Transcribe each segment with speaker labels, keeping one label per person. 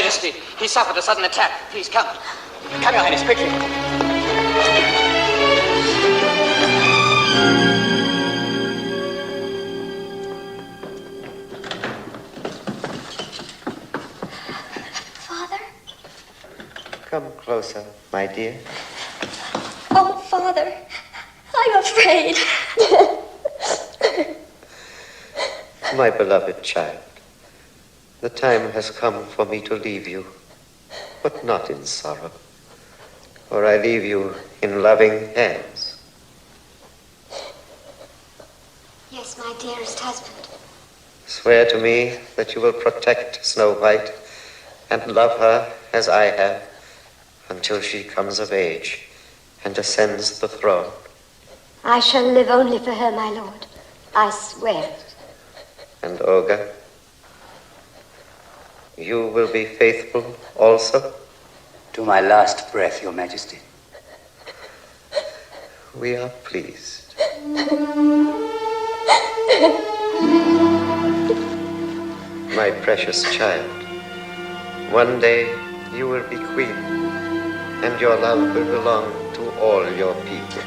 Speaker 1: Majesty. He suffered a sudden attack. Please come. Come, Your Highness, quickly.
Speaker 2: Father?
Speaker 3: Come closer, my dear.
Speaker 2: Oh, Father, I'm afraid.
Speaker 3: My beloved child, the time has come for me to leave you, but not in sorrow, for I leave you in loving hands.
Speaker 2: Yes, my dearest husband.
Speaker 3: Swear to me that you will protect Snow White and love her as I have until she comes of age and ascends the throne.
Speaker 2: I shall live only for her, my lord. I swear it.
Speaker 3: And Olga, you will be faithful also?
Speaker 4: To my last breath, Your Majesty.
Speaker 3: We are pleased. My precious child, one day you will be queen, and your love will belong to all your people.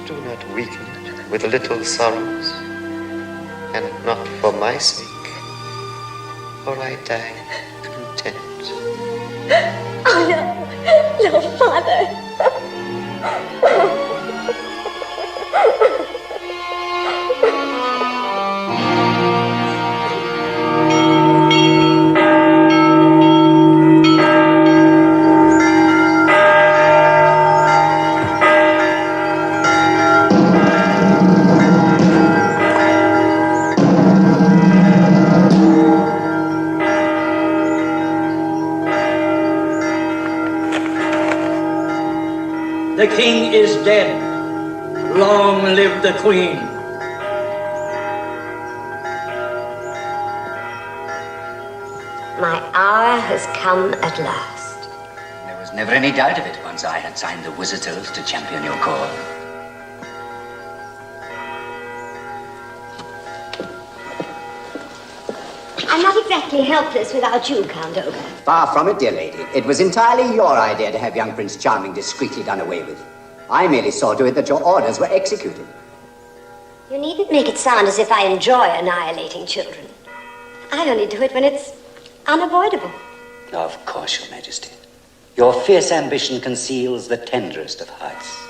Speaker 3: Do not weaken with little sorrows, and not for my sake, for I die content.
Speaker 2: Oh, no, no, Father.
Speaker 5: The king is dead. Long live the queen.
Speaker 2: My hour has come at last.
Speaker 4: There was never any doubt of it once I had signed the wizard's oath to champion your cause.
Speaker 2: I'm not exactly helpless without you, Count Olga.
Speaker 6: Far from it, dear lady. It was entirely your idea to have young Prince Charming discreetly done away with. I merely saw to it that your orders were executed.
Speaker 2: You needn't make it sound as if I enjoy annihilating children. I only do it when it's unavoidable.
Speaker 4: Of course, Your Majesty. Your fierce ambition conceals the tenderest of hearts.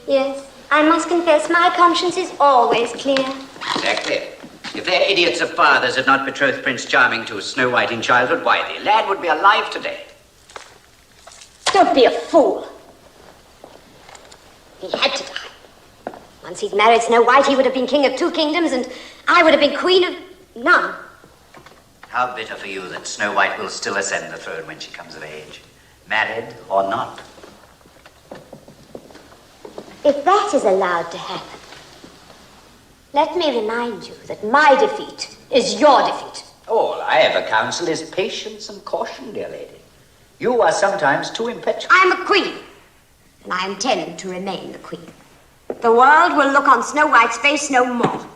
Speaker 2: Yes, I must confess my conscience is always clear.
Speaker 4: Exactly. If their idiots of fathers had not betrothed Prince Charming to Snow White in childhood, why, the lad would be alive today.
Speaker 2: Don't be a fool. He had to die. Once he'd married Snow White, he would have been king of 2 kingdoms, and I would have been queen of none.
Speaker 4: How bitter for you that Snow White will still ascend the throne when she comes of age, married or not.
Speaker 2: If that is allowed to happen, let me remind you that my defeat is your defeat.
Speaker 4: All I ever counsel is patience and caution, dear lady. You are sometimes too impetuous.
Speaker 2: I'm a queen, and I intend to remain the queen. The world will look on Snow White's face no more.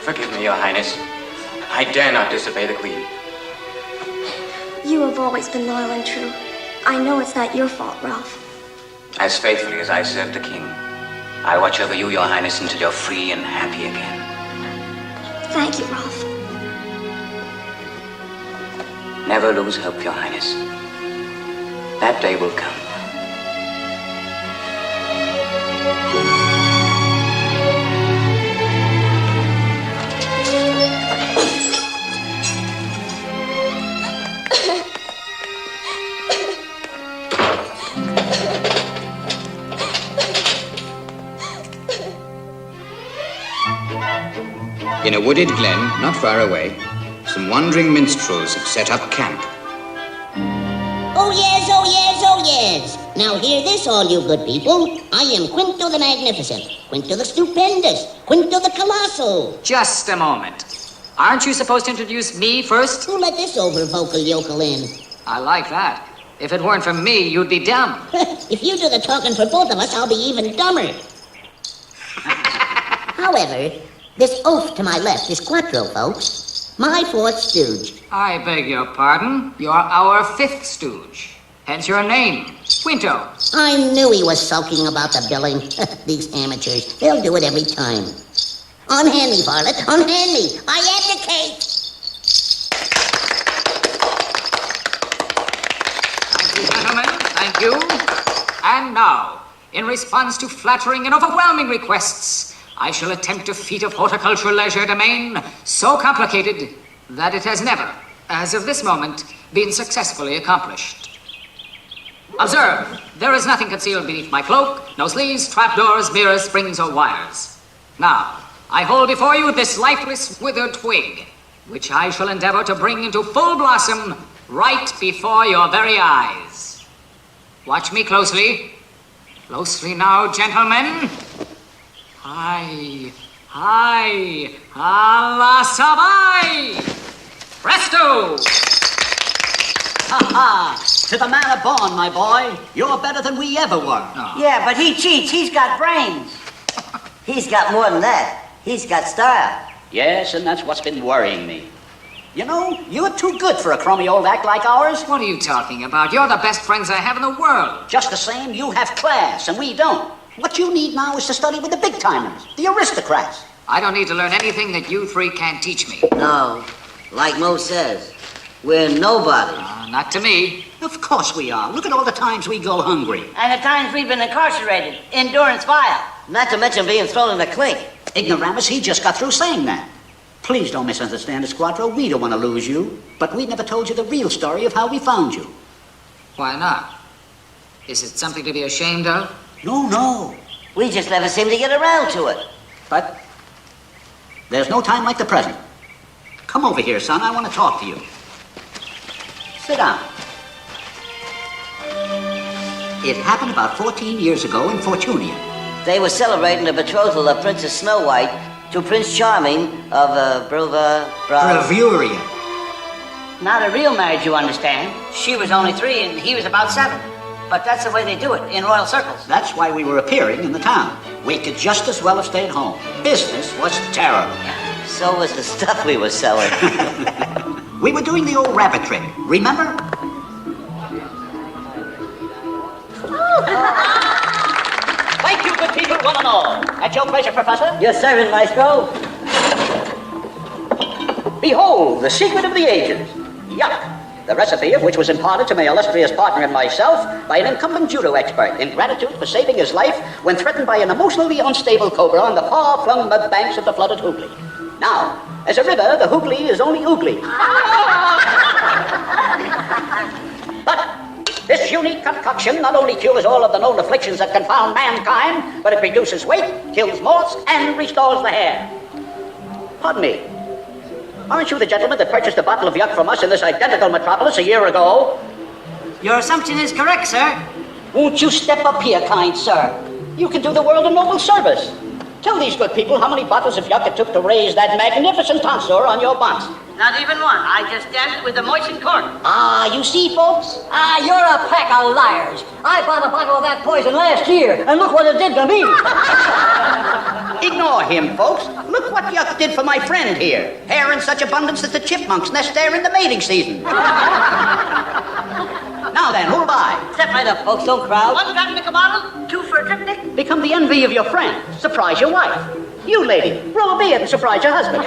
Speaker 1: Forgive me, Your Highness. I dare not disobey the Queen.
Speaker 7: You have always been loyal and true. I know it's not your fault, Ralph.
Speaker 4: As faithfully as I serve the king, I watch over you, Your Highness, until you're free and happy again.
Speaker 7: Thank you, Ralph.
Speaker 4: Never lose hope, Your Highness. That day will come.
Speaker 8: In a wooded glen, not far away, some wandering minstrels have set up camp.
Speaker 9: Oh yes, oh yes, oh yes. Now hear this, all you good people. I am Quinto the Magnificent, Quinto the Stupendous, Quinto the Colossal.
Speaker 10: Just a moment. Aren't you supposed to introduce me first?
Speaker 9: Who let this over vocal yokel in?
Speaker 10: I like that. If it weren't for me, you'd be dumb.
Speaker 9: If you do the talking for both of us, I'll be even dumber. However, this oaf to my left is Quattro, folks. My fourth stooge.
Speaker 10: I beg your pardon. You're our fifth stooge. Hence your name, Quinto.
Speaker 9: I knew he was sulking about the billing. These amateurs, they'll do it every time. Unhand me, varlet, unhand me. I abdicate.
Speaker 10: Thank you, gentlemen. Thank you. And now, in response to flattering and overwhelming requests, I shall attempt a feat of horticultural leisure domain so complicated that it has never, as of this moment, been successfully accomplished. Observe, there is nothing concealed beneath my cloak, no sleeves, trapdoors, mirrors, springs, or wires. Now, I hold before you this lifeless, withered twig, which I shall endeavor to bring into full blossom right before your very eyes. Watch me closely. Closely now, gentlemen. Hi, alla savai! Presto!
Speaker 4: Ha! To the manner born, my boy. You're better than we ever were.
Speaker 10: Oh.
Speaker 11: Yeah, but he cheats. He's got brains. He's got more than that. He's got style.
Speaker 4: Yes, and that's what's been worrying me. You know, you're too good for a crummy old act like ours.
Speaker 10: What are you talking about? You're the best friends I have in the world.
Speaker 4: Just the same, you have class, and we don't. What you need now is to study with the big-timers, the aristocrats.
Speaker 10: I don't need to learn anything that you three can't teach me.
Speaker 11: No, like Mo says, we're nobody.
Speaker 10: Not to me.
Speaker 4: Of course we are. Look at all the times we go hungry.
Speaker 11: And the times we've been incarcerated, endurance vile. Not to mention being thrown in the clink.
Speaker 4: Ignoramus, he just got through saying that. Please don't misunderstand us, Quattro. We don't want to lose you. But we never told you the real story of how we found you.
Speaker 10: Why not? Is it something to be ashamed of?
Speaker 4: No.
Speaker 11: We just never seem to get around to it.
Speaker 4: But there's no time like the present. Come over here, son. I want to talk to you. Sit down. It happened about 14 years ago in Fortunia.
Speaker 11: They were celebrating the betrothal of Princess Snow White to Prince Charming of
Speaker 4: Bravuria.
Speaker 11: Not a real marriage, you understand. She was only 3 and he was about 7. But that's the way they do it in royal circles.
Speaker 4: That's why we were appearing in the town. We could just as well have stayed home. Business was terrible.
Speaker 11: So was the stuff we were selling.
Speaker 4: We were doing the old rabbit trick, remember? Thank you, good people, one and all. At your pleasure, Professor.
Speaker 11: Your servant, Maestro.
Speaker 4: Behold, the secret of the ages. Yuck. The recipe of which was imparted to my illustrious partner and myself by an incumbent judo expert in gratitude for saving his life when threatened by an emotionally unstable cobra on the far-flung mud banks of the flooded Hooghly. Now, as a river, the Hooghly is only oogly. But this unique concoction not only cures all of the known afflictions that confound mankind, but it reduces weight, kills moths, and restores the hair. Pardon me. Aren't you the gentleman that purchased a bottle of yuck from us in this identical metropolis a year ago?
Speaker 11: Your assumption is correct, sir.
Speaker 4: Won't you step up here, kind sir? You can do the world a noble service. Tell these good people how many bottles of yuck it took to raise that magnificent tonsor on your bonds.
Speaker 11: Not even one. I just dabbed it with a moistened cork.
Speaker 4: Ah, you see, folks?
Speaker 11: You're a pack of liars. I bought a bottle of that poison last year, and look what it did to me.
Speaker 4: Ignore him, folks. Look what yuck did for my friend here. Hair in such abundance that the chipmunks nest there in the mating season. Now then, who'll buy?
Speaker 11: Step right up, folks. Don't crowd. 1 drachmic a bottle, 2 for a triptych.
Speaker 4: Become the envy of your friend. Surprise your wife. You, lady, roll a beard and surprise your husband.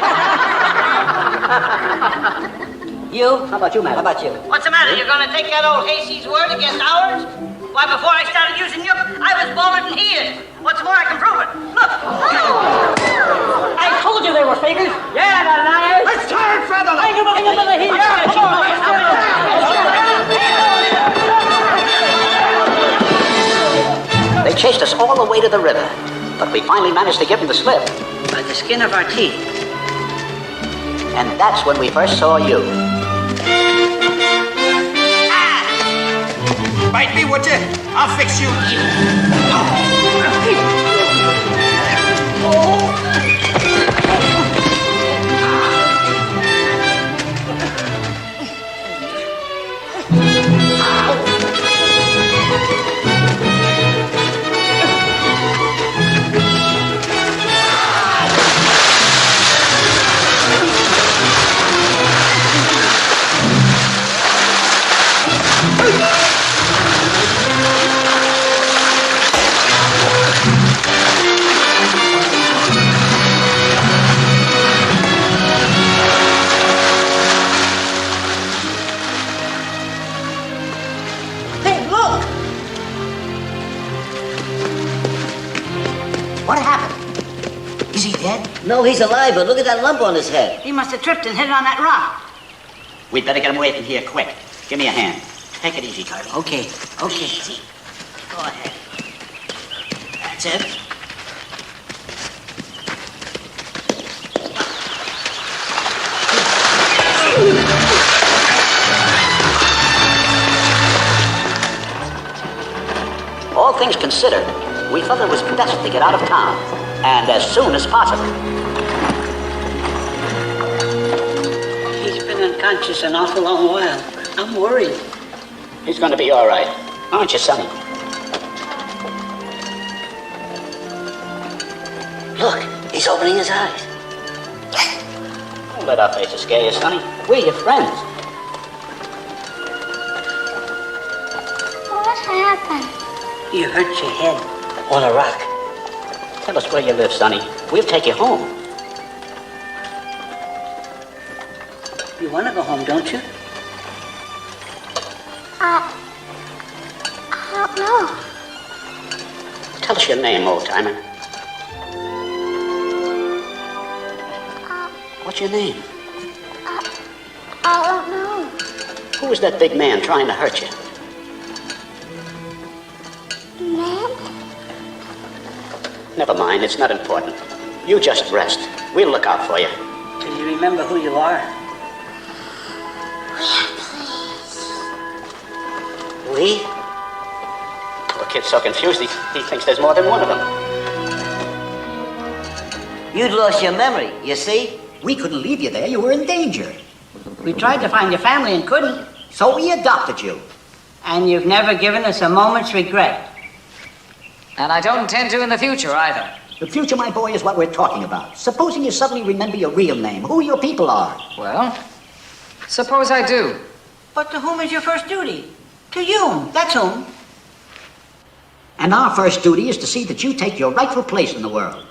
Speaker 11: You?
Speaker 4: How about you, madam?
Speaker 11: How about you? What's the matter? You're going to take that old hayseed's word against ours? Why, before I started using yuck, I was bolder than he is. What's more, I can prove it. Look. I told you they were fakers. Yeah, the liars.
Speaker 4: Let's turn, feather.
Speaker 11: I can believe it.
Speaker 4: They chased us all the way to the river, but we finally managed to give them the slip.
Speaker 11: By the skin of our teeth.
Speaker 4: And that's when we first saw you.
Speaker 8: Bite me, would you? I'll fix you.
Speaker 11: Hey, look!
Speaker 4: What happened? Is he dead?
Speaker 9: No, he's alive, but look at that lump on his head.
Speaker 11: He must have tripped and hit it on that rock.
Speaker 4: We'd better get him away from here quick. Give me a hand. Take it easy, Carly.
Speaker 11: Okay. Go ahead.
Speaker 4: That's it. All things considered, we felt it was best to get out of town, and as soon as possible.
Speaker 11: He's been unconscious an awful long while. I'm worried.
Speaker 4: He's going to be all right. Aren't you, Sonny?
Speaker 9: Look, he's opening his eyes.
Speaker 4: Don't let our faces scare you, Sonny. We're your friends.
Speaker 7: What happened?
Speaker 11: You hurt your head on a rock.
Speaker 4: Tell us where you live, Sonny. We'll take you home.
Speaker 11: You want to go home, don't you?
Speaker 7: I don't know.
Speaker 4: Tell us your name, old-timer. What's your name?
Speaker 7: I don't know.
Speaker 4: Who was that big man trying to hurt you?
Speaker 7: Man?
Speaker 4: Never mind, it's not important. You just rest. We'll look out for you.
Speaker 11: Do you remember who you are?
Speaker 9: We?
Speaker 4: Poor kid's so confused, he thinks there's more than one of them.
Speaker 9: You'd lost your memory, you see?
Speaker 4: We couldn't leave you there. You were in danger.
Speaker 11: We tried to find your family and couldn't.
Speaker 4: So we adopted you.
Speaker 11: And you've never given us a moment's regret.
Speaker 10: And I don't intend to in the future either.
Speaker 4: The future, my boy, is what we're talking about. Supposing you suddenly remember your real name, who your people are.
Speaker 10: Well, suppose I do.
Speaker 11: But to whom is your first duty? To you. That's whom.
Speaker 4: And our first duty is to see that you take your rightful place in the world.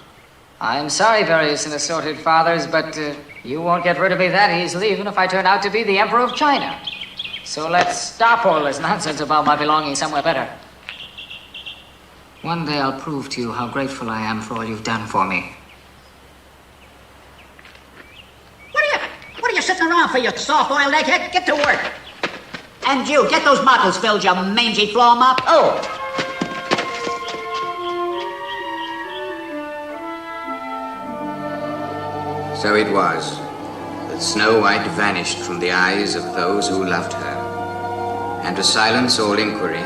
Speaker 10: I'm sorry, various and assorted fathers, but you won't get rid of me that easily, even if I turn out to be the Emperor of China. So let's stop all this nonsense about my belonging somewhere better. One day I'll prove to you how grateful I am for all you've done for me.
Speaker 4: What are you sitting around for, you soft-boiled egghead? Get to work. And you, get those bottles filled, you mangy floor mop. Oh.
Speaker 8: So it was that Snow White vanished from the eyes of those who loved her. And to silence all inquiry,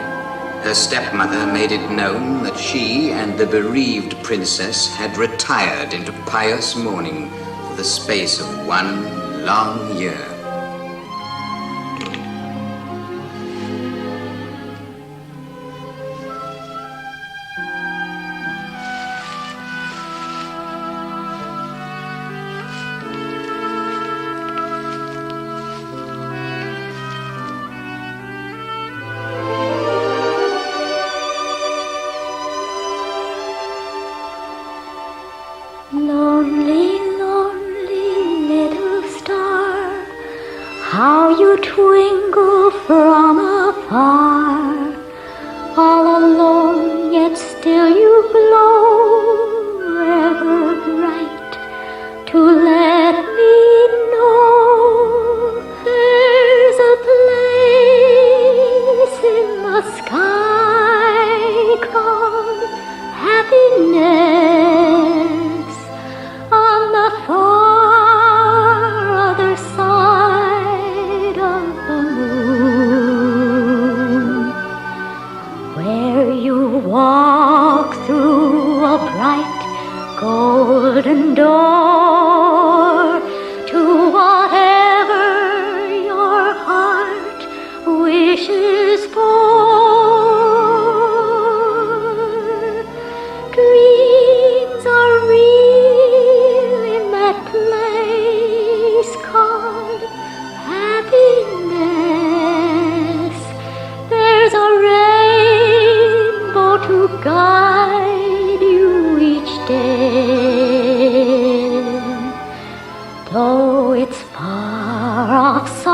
Speaker 8: her stepmother made it known that she and the bereaved princess had retired into pious mourning for the space of 1 long year.
Speaker 7: Lonely, lonely little star, how you twinkle from afar. All alone, yet still you glow, ever bright, to let me know there's a place in the sky called happiness. On the far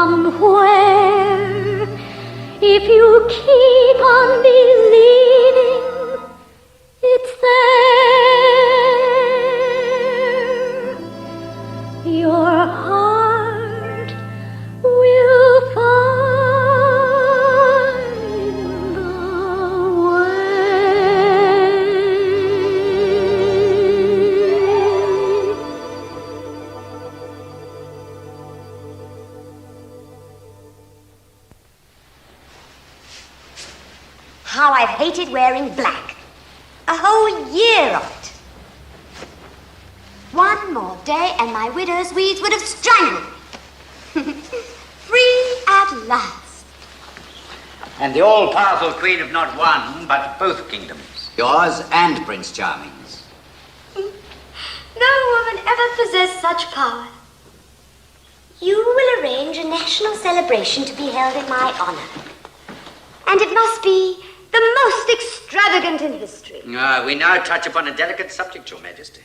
Speaker 12: somewhere. If you keep on believing, it's there. Your heart will find the way.
Speaker 2: How I've hated wearing black. A whole year of it. One more day and my widow's weeds would have strangled me. Free at last.
Speaker 4: And the all-powerful queen of not one, but both kingdoms.
Speaker 6: Yours and Prince Charming's.
Speaker 2: No woman ever possessed such power. You will arrange a national celebration to be held in my honor. And it must be the most extravagant in history.
Speaker 4: We now touch upon a delicate subject, Your Majesty.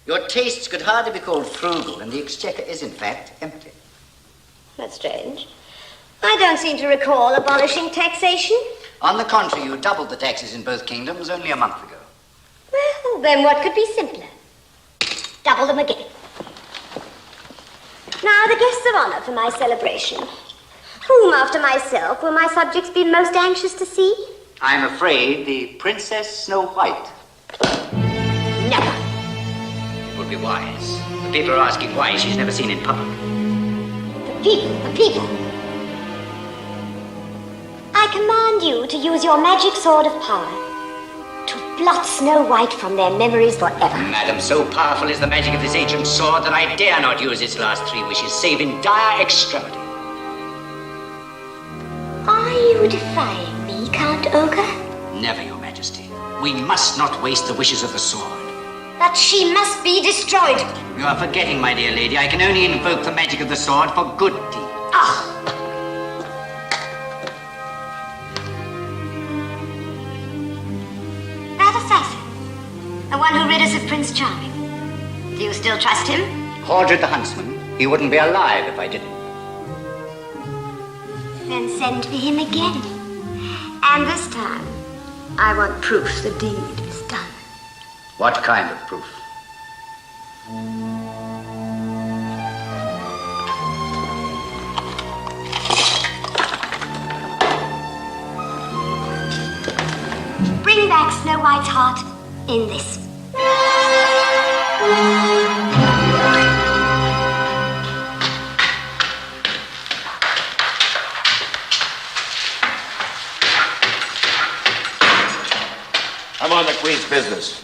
Speaker 4: Your tastes could hardly be called frugal, and the exchequer is, in fact, empty.
Speaker 2: That's strange. I don't seem to recall abolishing taxation.
Speaker 4: On the contrary, you doubled the taxes in both kingdoms only a month ago.
Speaker 2: Well, then what could be simpler? Double them again. Now, the guests of honor for my celebration. Whom, after myself, will my subjects be most anxious to see?
Speaker 4: I'm afraid the Princess Snow White.
Speaker 2: Never.
Speaker 4: It would be wise. The people are asking why she's never seen in public.
Speaker 2: The people. I command you to use your magic sword of power to blot Snow White from their memories forever.
Speaker 4: Madam, so powerful is the magic of this ancient sword that I dare not use its last 3 wishes, save in dire extremity.
Speaker 2: Are you defying me, Count Ogre?
Speaker 4: Never, Your Majesty. We must not waste the wishes of the sword.
Speaker 2: But she must be destroyed.
Speaker 4: You are forgetting, my dear lady. I can only invoke the magic of the sword for good deeds.
Speaker 2: Ah! That assassin. The one who rid us of Prince Charming. Do you still trust him?
Speaker 4: Hordred the huntsman. He wouldn't be alive if I didn't.
Speaker 2: Then send for him again. And this time, I want proof the deed is done.
Speaker 4: What kind of proof?
Speaker 2: Bring back Snow White's heart in this.
Speaker 13: I'm on the Queen's business.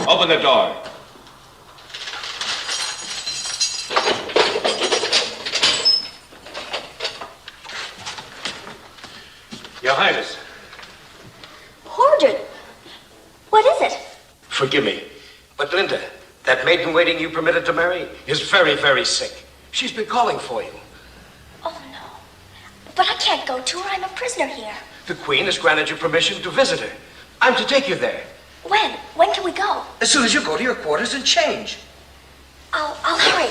Speaker 13: Open the door. Your Highness.
Speaker 7: Hordred, what is it?
Speaker 13: Forgive me, but Linda, that maiden waiting you permitted to marry, is very, very sick. She's been calling for you.
Speaker 7: Oh, no. But I can't go to her. I'm a prisoner here.
Speaker 13: The Queen has granted you permission to visit her. I'm to take you there.
Speaker 7: When? When can we go?
Speaker 13: As soon as you go to your quarters and change.
Speaker 7: I'll hurry.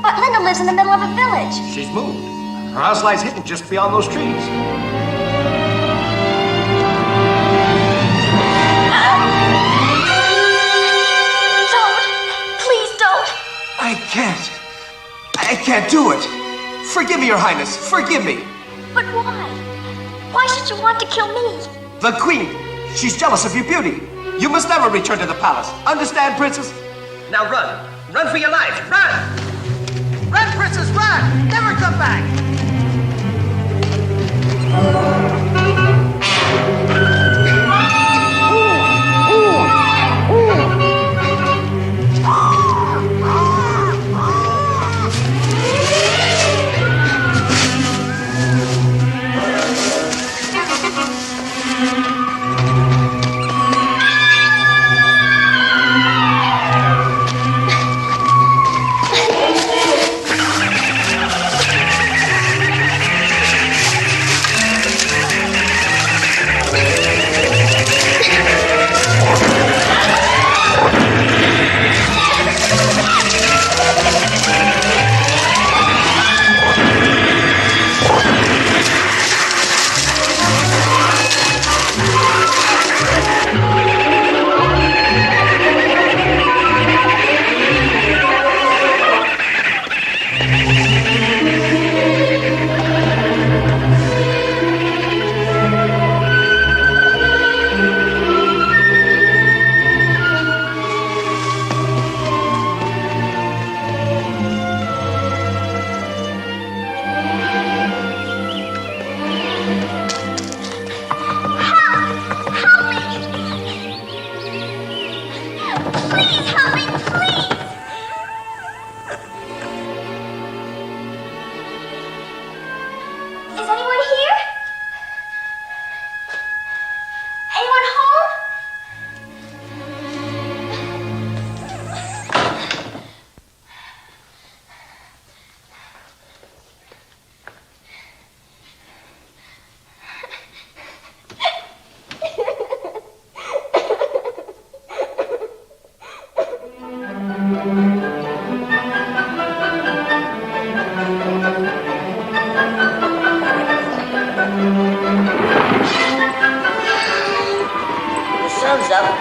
Speaker 7: But Linda lives in the middle of a village.
Speaker 13: She's moved. Her house lies hidden just beyond those trees.
Speaker 7: Don't. Please don't.
Speaker 14: I can't do it. Forgive me, Your Highness. Forgive me.
Speaker 7: But why? Why should you want to kill me?
Speaker 14: The Queen. She's jealous of your beauty. You must never return to the palace. Understand, Princess?
Speaker 13: Now run. Run for your life. Run! Run, Princess, run! Never come back!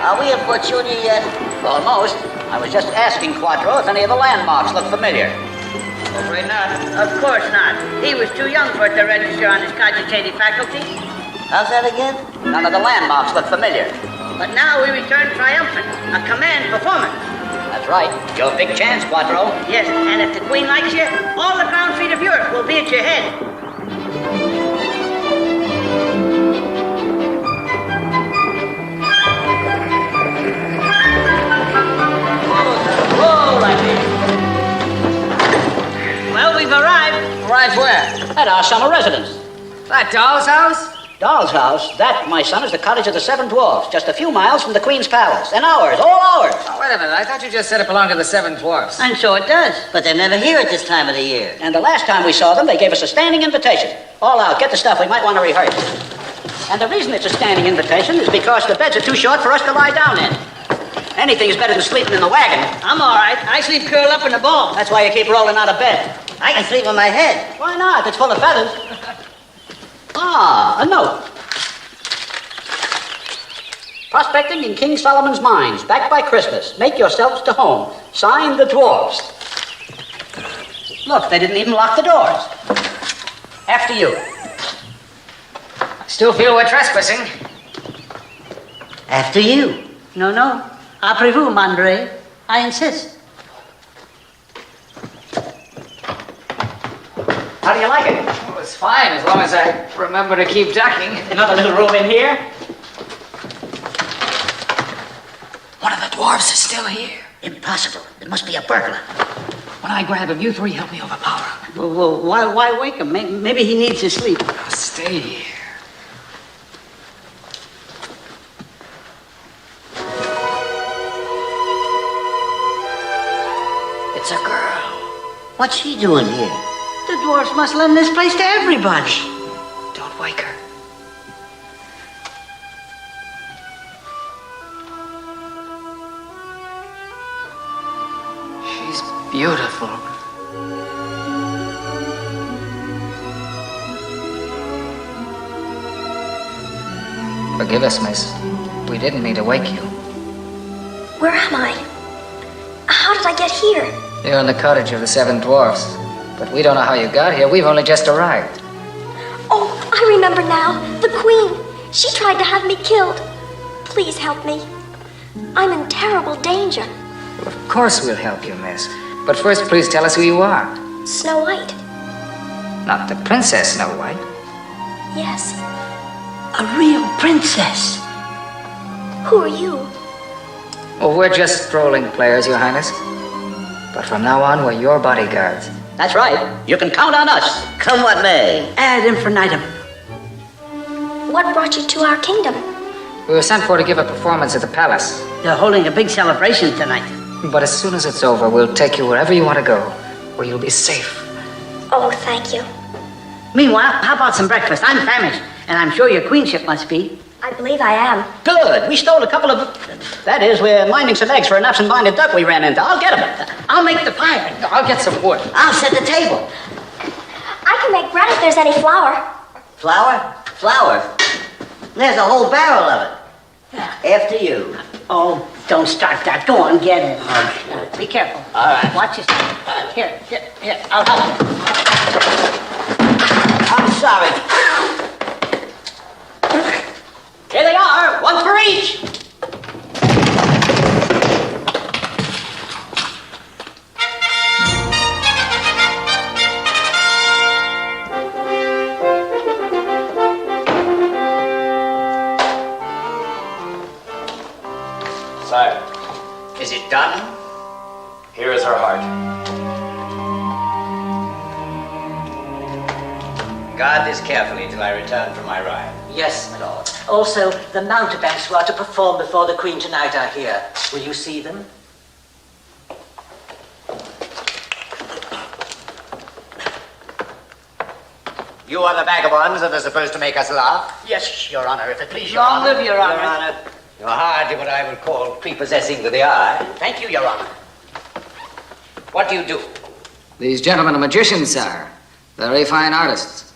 Speaker 9: Are we opportunity yet?
Speaker 4: Almost. I was just asking Quattro if any of the landmarks look familiar.
Speaker 11: Afraid not. Of course not. He was too young for it to register on his cogitative faculty.
Speaker 9: How's that again?
Speaker 4: None of the landmarks look familiar.
Speaker 11: But now we return triumphant. A command performance.
Speaker 4: That's right. Your big chance, Quattro.
Speaker 11: Yes, and if the Queen likes you, all the crown feet of Europe will be at your head.
Speaker 4: Whoa, right here.
Speaker 11: Well, we've arrived.
Speaker 4: Arrived where? At our summer residence.
Speaker 10: That doll's house?
Speaker 4: Doll's house? That, my son, is the cottage of the Seven Dwarfs, just a few miles from the Queen's Palace. And ours, all ours.
Speaker 10: Oh, wait a minute. I thought you just said it belonged to the Seven Dwarfs.
Speaker 11: And so it does.
Speaker 9: But they're never here at this time of the year.
Speaker 4: And the last time we saw them, they gave us a standing invitation. All out, get the stuff, we might want to rehearse. And the reason it's a standing invitation is because the beds are too short for us to lie down in. Anything's better than sleeping in the wagon.
Speaker 11: I'm all right. I sleep curled up in the ball.
Speaker 4: That's why you keep rolling out of bed.
Speaker 9: I can sleep on my head.
Speaker 4: Why not? It's full of feathers. Ah, a note. Prospecting in King Solomon's mines, back by Christmas. Make yourselves to home. Signed, the Dwarfs. Look, they didn't even lock the doors. After you.
Speaker 10: Still feel we're trespassing.
Speaker 9: After you.
Speaker 11: No. Après vous, Mandre. I insist.
Speaker 4: How do you like it?
Speaker 10: Well, it's fine as long as I remember to keep ducking.
Speaker 4: Another little room in here.
Speaker 10: One of the dwarves is still here.
Speaker 9: Impossible. It must be a burglar.
Speaker 10: When I grab him, you three help me overpower him.
Speaker 11: Well, why wake him? Maybe he needs to sleep.
Speaker 10: Now stay here. It's a girl.
Speaker 9: What's she doing here?
Speaker 11: The dwarfs must lend this place to everybody.
Speaker 10: Don't wake her. She's beautiful. Forgive us, miss. We didn't mean to wake you.
Speaker 7: Where am I? How did I get here?
Speaker 10: You're in the cottage of the Seven Dwarfs. But we don't know how you got here. We've only just arrived.
Speaker 7: Oh, I remember now. The Queen. She tried to have me killed. Please help me. I'm in terrible danger.
Speaker 10: Well, of course we'll help you, miss. But first, please tell us who you are.
Speaker 7: Snow White.
Speaker 10: Not the Princess Snow White.
Speaker 7: Yes.
Speaker 11: A real princess.
Speaker 7: Who are you?
Speaker 10: Well, we're just strolling players, Your Highness. But from now on, we're your bodyguards.
Speaker 4: That's right. You can count on us.
Speaker 9: Come what may.
Speaker 11: Ad infinitum.
Speaker 7: What brought you to our kingdom?
Speaker 10: We were sent for to give a performance at the palace.
Speaker 11: They're holding a big celebration tonight.
Speaker 10: But as soon as it's over, we'll take you wherever you want to go, where you'll be safe.
Speaker 7: Oh, thank you.
Speaker 11: Meanwhile, how about some breakfast? I'm famished, and I'm sure your queenship must be.
Speaker 7: I believe I am.
Speaker 4: Good. We stole a couple of... That is, we're minding some eggs for an absent-minded duck we ran into. I'll get them.
Speaker 11: I'll make the fire.
Speaker 10: I'll get some wood.
Speaker 9: I'll set the table.
Speaker 7: I can make bread if there's any flour.
Speaker 9: Flour? Flour? There's a whole barrel of it. After you.
Speaker 11: Oh, don't start that. Go on, get it. Be careful.
Speaker 9: All right.
Speaker 11: Watch yourself. Here, I'll help you.
Speaker 9: I'm sorry.
Speaker 4: Here they are. One for each.
Speaker 13: Sire,
Speaker 4: Is it done?
Speaker 13: here is her heart.
Speaker 6: Guard this carefully till I return from my ride.
Speaker 11: Yes, my lord. Also, the mountebanks who are to perform before the Queen tonight are here. Will you see them?
Speaker 6: You are the vagabonds that are supposed to make us laugh?
Speaker 4: Yes, Your Honor, if it please Your
Speaker 11: Long
Speaker 4: Honor.
Speaker 11: live Your Honor.
Speaker 6: You're hardly what I would call prepossessing with the eye.
Speaker 4: Thank you, Your Honor.
Speaker 6: What do you do?
Speaker 10: These gentlemen are magicians, sir. Very fine artists.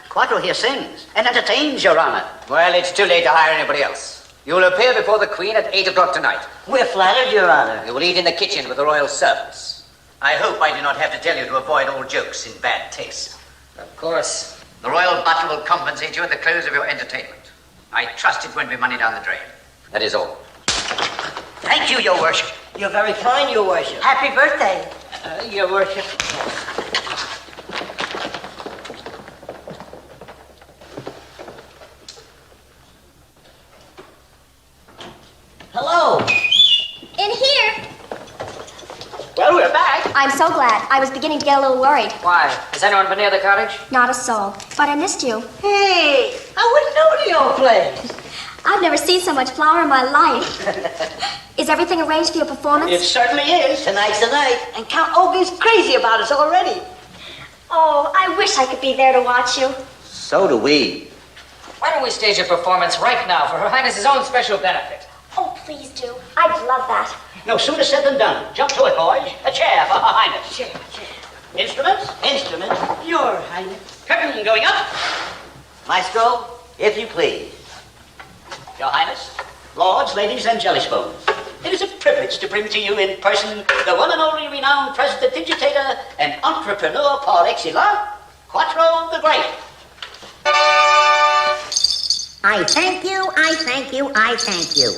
Speaker 4: Quattro here sings and entertains, Your Honor.
Speaker 6: Well, it's too late to hire anybody else.
Speaker 15: You will appear before the Queen at 8 o'clock tonight.
Speaker 11: We're flattered, Your Honor.
Speaker 15: You will eat in the kitchen with the royal servants. I hope I do not have to tell you to avoid all jokes in bad taste. Of course. The royal butler will compensate you at the close of your entertainment. I trust it won't be money down the drain. That is all.
Speaker 11: Thank you, Your Worship. You're very kind, Your Worship. Happy birthday, Your Worship. Hello.
Speaker 7: In here.
Speaker 11: Well, we're back.
Speaker 7: I'm so glad. I was beginning to get a little worried.
Speaker 10: Why? Has anyone been near the cottage?
Speaker 7: Not a soul. But I missed you.
Speaker 11: Hey, I wouldn't know the old place.
Speaker 7: I've never seen so much flour in my life. Is everything arranged for your performance?
Speaker 11: It certainly is. Tonight's the night. And Count Ogden's crazy about us already.
Speaker 7: Oh, I wish I could be there to watch you.
Speaker 4: So do we.
Speaker 10: Why don't we stage a performance right now for Her Highness's own special benefit?
Speaker 7: Oh, please do. I'd love that.
Speaker 4: No sooner said than done. Jump to it, boys. A chair for Her Highness.
Speaker 11: Chair.
Speaker 4: Instruments?
Speaker 11: Instruments. Your Highness.
Speaker 4: Curtain going up. Maestro, if you please. Your Highness, lords, ladies, and jelly spoons. It is a privilege to bring to you in person the one and only renowned prestidigitator and entrepreneur par excellence, Quattro the Great.
Speaker 9: I thank you, I thank you, I thank you.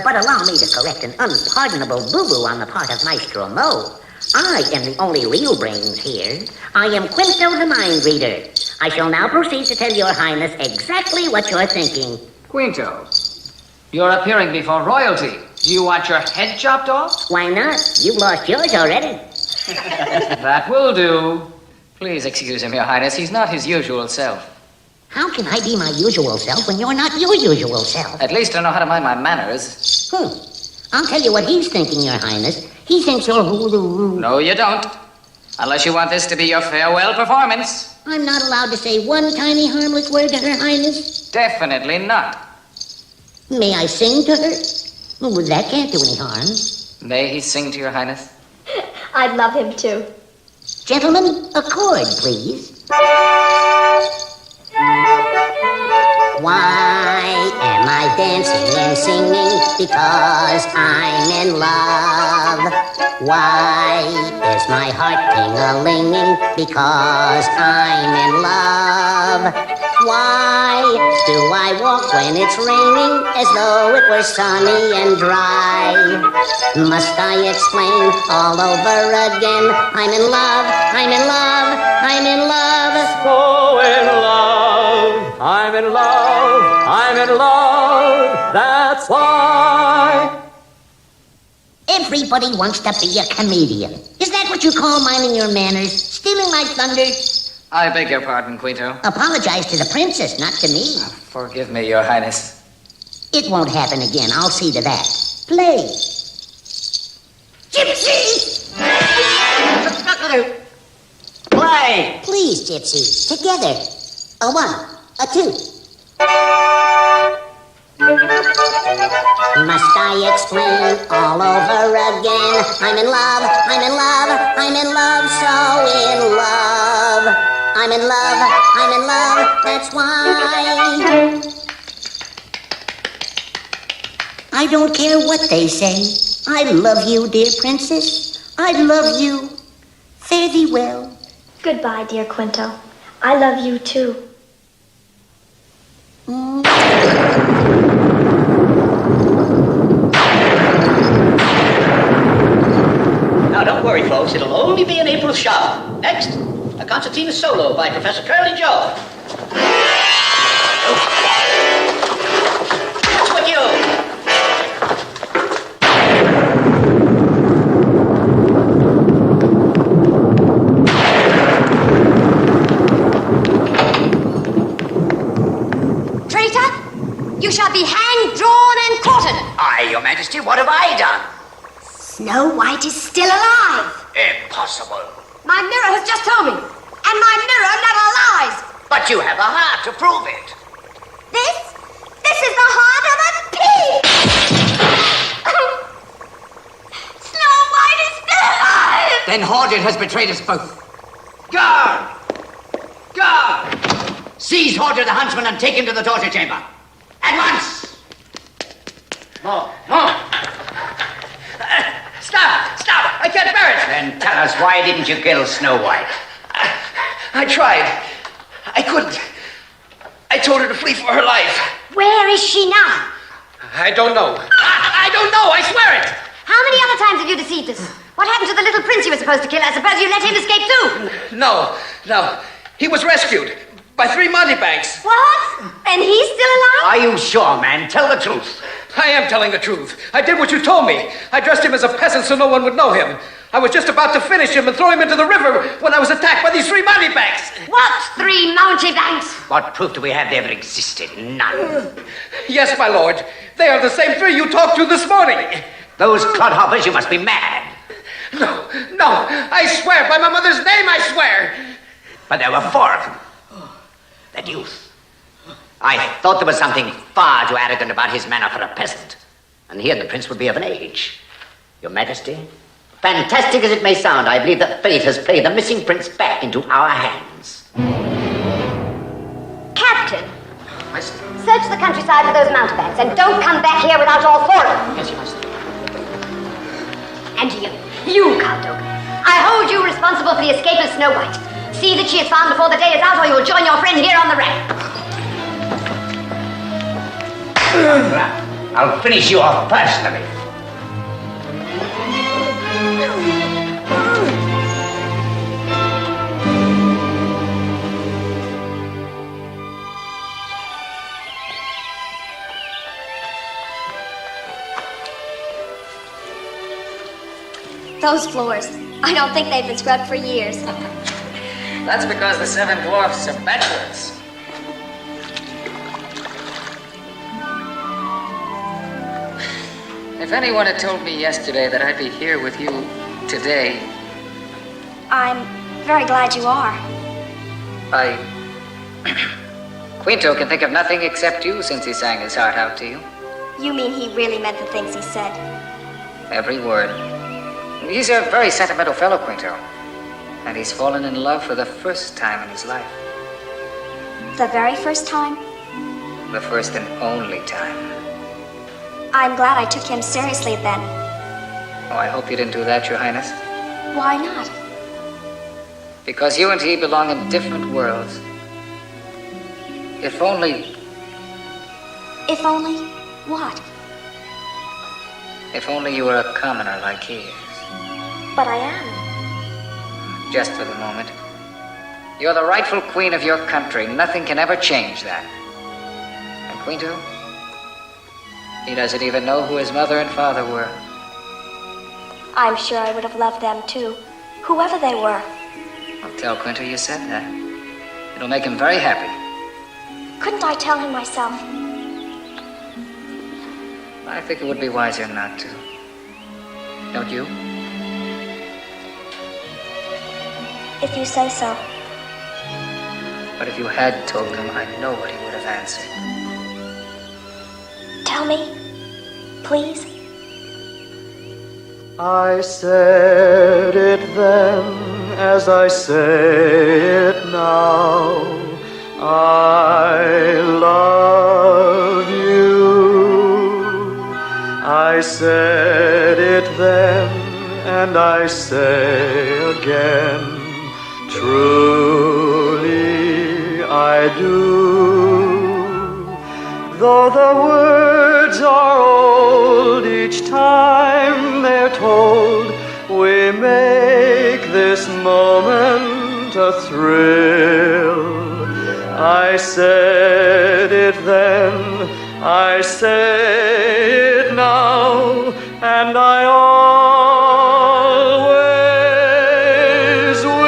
Speaker 9: But allow me to correct an unpardonable boo-boo on the part of Maestro Mo. I am the only real brains here. I am Quinto the Mind Reader. I shall now proceed to tell Your Highness exactly what you're thinking.
Speaker 10: Quinto, you're appearing before royalty. Do you want your head chopped off?
Speaker 9: Why not? You've lost yours already.
Speaker 10: That will do. Please excuse him, Your Highness. He's not his usual self.
Speaker 9: How can I be my usual self when you're not your usual self?
Speaker 10: At least I know how to mind my manners.
Speaker 9: I'll tell you what he's thinking, Your Highness. He thinks you're
Speaker 10: No, you don't. Unless you want this to be your farewell performance.
Speaker 9: I'm not allowed to say one tiny harmless word to Her Highness?
Speaker 10: Definitely not.
Speaker 9: May I sing to her? Oh, that can't do any harm.
Speaker 10: May he sing to Your Highness?
Speaker 7: I'd love him to.
Speaker 9: Gentlemen, a chord, please. Why am I dancing and singing? Because I'm in love. Why is my heart ting-a-linging? Because I'm in love. Why do I walk when it's raining as though it were sunny and dry? Must I explain all over again? I'm in love, I'm in love, I'm in love.
Speaker 5: So in love, I'm in love, I'm in love, that's why.
Speaker 9: Everybody wants to be a comedian. Is that what you call minding your manners? Stealing my thunder?
Speaker 10: I beg your pardon, Quinto.
Speaker 9: Apologize to the princess, not to me.
Speaker 10: Forgive me, Your Highness.
Speaker 9: It won't happen again. I'll see to that. Play. Gypsy!
Speaker 11: Play.
Speaker 9: Please, Gypsy. Together. A 1, a 2. Must I explain all over again? I'm in love, I'm in love, I'm in love, so in love. I'm in love, I'm in love, that's why. I don't care what they say. I love you, dear princess. I love you. Fare thee well.
Speaker 7: Goodbye, dear Quinto. I love you too.
Speaker 4: Now, don't worry, folks. It'll only be an April shower. Next, a concertina solo by Professor Curly Joe. That's what you...
Speaker 7: Traitor, you shall be hanged, drawn, and quartered.
Speaker 15: Aye, Your Majesty, what have I done?
Speaker 7: Snow White is still alive.
Speaker 15: Impossible.
Speaker 7: My mirror has just told me. And my mirror never lies.
Speaker 15: But you have a heart to prove it.
Speaker 7: This is the heart of a pig. Snow White is still alive.
Speaker 8: Then Horrid has betrayed us both. Guard! Guard! Seize Horrid the huntsman and take him to the torture chamber. At once!
Speaker 15: More.
Speaker 11: Stop! I can't bear it!
Speaker 15: Then tell us, why didn't you kill Snow White?
Speaker 11: I tried. I couldn't. I told her to flee for her life.
Speaker 2: Where is she now?
Speaker 11: I don't know. I don't know, I swear it!
Speaker 2: How many other times have you deceived us? What happened to the little prince you were supposed to kill? I suppose you let him escape too?
Speaker 11: No. He was rescued by 3 Montebanks.
Speaker 2: What? And he's still alive?
Speaker 15: Are you sure, man? Tell the truth.
Speaker 11: I am telling the truth. I did what you told me. I dressed him as a peasant so no one would know him. I was just about to finish him and throw him into the river when I was attacked by these 3 Montebanks.
Speaker 2: What 3 Montebanks?
Speaker 15: What proof do we have they ever existed? None.
Speaker 11: Yes, my lord. They are the same 3 you talked to this morning.
Speaker 15: Those clodhoppers, you must be mad.
Speaker 11: No. I swear, by my mother's name, I swear.
Speaker 15: But there were 4 of them. That youth. I thought there was something far too arrogant about his manner for a peasant. And he and the prince would be of an age. Your Majesty, fantastic as it may sound, I believe that fate has played the missing prince back into our hands.
Speaker 2: Captain, search the countryside for those mountebanks and don't come back here without all 4 of them.
Speaker 15: Yes, you must.
Speaker 2: And you, Count Oak, I hold you responsible for the escape of Snow White. See that she is found before the day is out or you'll join your friend here on the rack.
Speaker 15: I'll finish you off personally.
Speaker 7: Those floors, I don't think they've been scrubbed for years.
Speaker 10: That's because the 7 dwarfs are bachelors. If anyone had told me yesterday that I'd be here with you today,
Speaker 7: I'm very glad you are.
Speaker 10: Quinto can think of nothing except you since he sang his heart out to you.
Speaker 7: You mean he really meant the things he said?
Speaker 10: Every word. He's a very sentimental fellow, Quinto. And he's fallen in love for the first time in his life.
Speaker 7: The very first time?
Speaker 10: The first and only time.
Speaker 7: I'm glad I took him seriously then.
Speaker 10: Oh, I hope you didn't do that, Your Highness.
Speaker 7: Why not?
Speaker 10: Because you and he belong in different worlds. If only...
Speaker 7: If only what?
Speaker 10: If only you were a commoner like he is.
Speaker 7: But I am.
Speaker 10: Just for the moment. You're the rightful queen of your country. Nothing can ever change that. And Quinto? He doesn't even know who his mother and father were.
Speaker 7: I'm sure I would have loved them too, whoever they were.
Speaker 10: I'll tell Quinto you said that. It'll make him very happy.
Speaker 7: Couldn't I tell him myself?
Speaker 10: I think it would be wiser not to. Don't you?
Speaker 7: If you say so.
Speaker 10: But if you had told him, I know what he would have answered.
Speaker 7: Tell me, please.
Speaker 16: I said it then as I say it now. I love you. I said it then and I say again. Truly I do. Though the words are old, each time they're told, we make this moment a thrill. I said it then, I say it now, and I always will.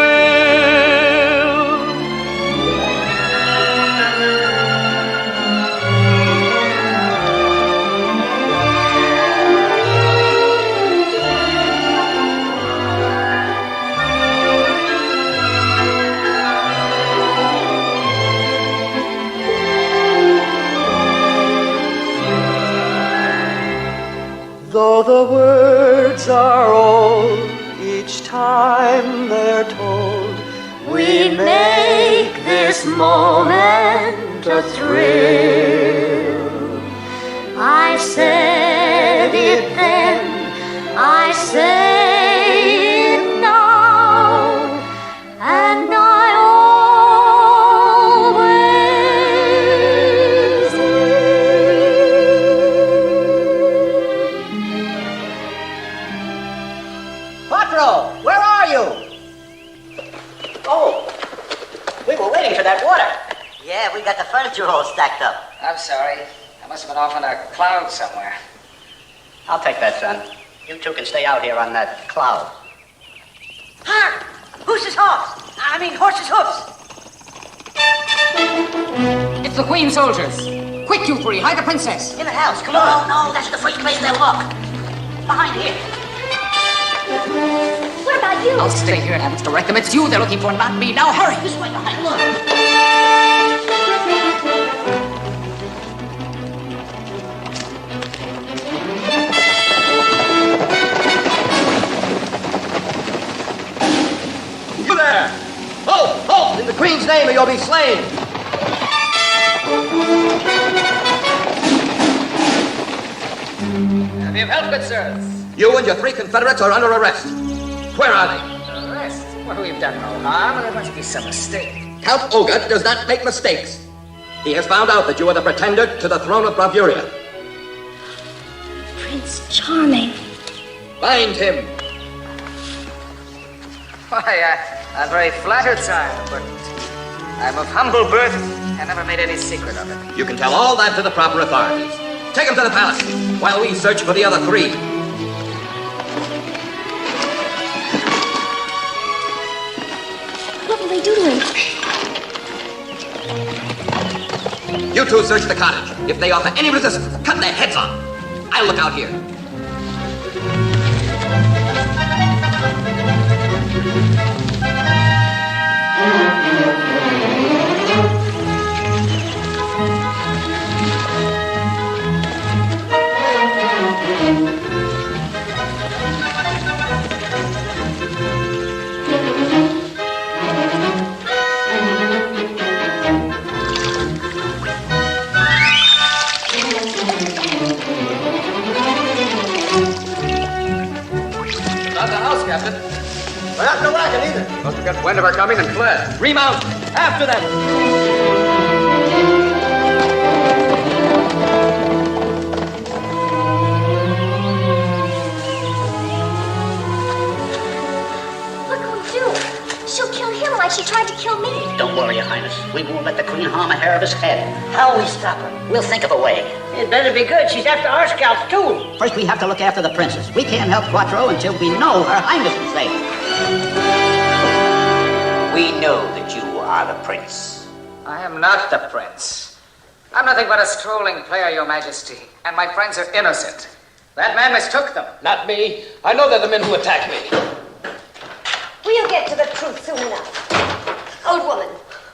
Speaker 16: Though the words are old, each time they're told, we make this moment a thrill. I said
Speaker 11: stacked up.
Speaker 10: I'm sorry. I must have been off on a cloud somewhere.
Speaker 4: I'll take that, son. You two can stay out here on that cloud.
Speaker 11: Hark! Horse's hoofs!
Speaker 10: It's the Queen soldiers. Quick, you three, hide the princess.
Speaker 11: In the house, come on. No, that's the first place they'll look. Behind here.
Speaker 7: What about you?
Speaker 10: I'll stay here and direct them. It's you they're looking for, not me. Now hurry.
Speaker 11: This way, behind, look.
Speaker 14: You there! Halt! Halt! In the Queen's name or you'll be slain!
Speaker 10: Have you help, good sirs?
Speaker 14: You and your 3 confederates are under arrest. Where are they?
Speaker 10: Arrest? Well, we've done no harm, and there must be some mistake.
Speaker 14: Count Olga does not make mistakes. He has found out that you are the pretender to the throne of Bravuria.
Speaker 7: Prince Charming.
Speaker 14: Find him.
Speaker 10: Why, I'm very flattered, sire, but I'm of humble birth and never made any secret of it.
Speaker 14: You can tell all that to the proper authorities. Take him to the palace while we search for the other 3.
Speaker 7: What will they do to him?
Speaker 14: You 2 search the cottage. If they offer any resistance, cut their heads off. I'll look out here. Captain. We're not in the wagon either. Must have got wind of our coming and fled. Remount! After them!
Speaker 7: What will we do? She'll kill him like she tried to kill me.
Speaker 4: Don't worry, Your Highness. We won't let the Queen harm a hair of his head.
Speaker 11: How we stop her?
Speaker 4: We'll think of a way.
Speaker 11: It better be good. She's after our scalps, too.
Speaker 4: First, we have to look after the princess. We can't help Quattro until we know Her Highness is safe.
Speaker 15: We know that you are the prince.
Speaker 10: I am not the prince. I'm nothing but a strolling player, Your Majesty, and my friends are innocent. That man mistook them.
Speaker 14: Not me. I know they're the men who attacked me.
Speaker 2: We'll get to the truth soon enough. Old woman,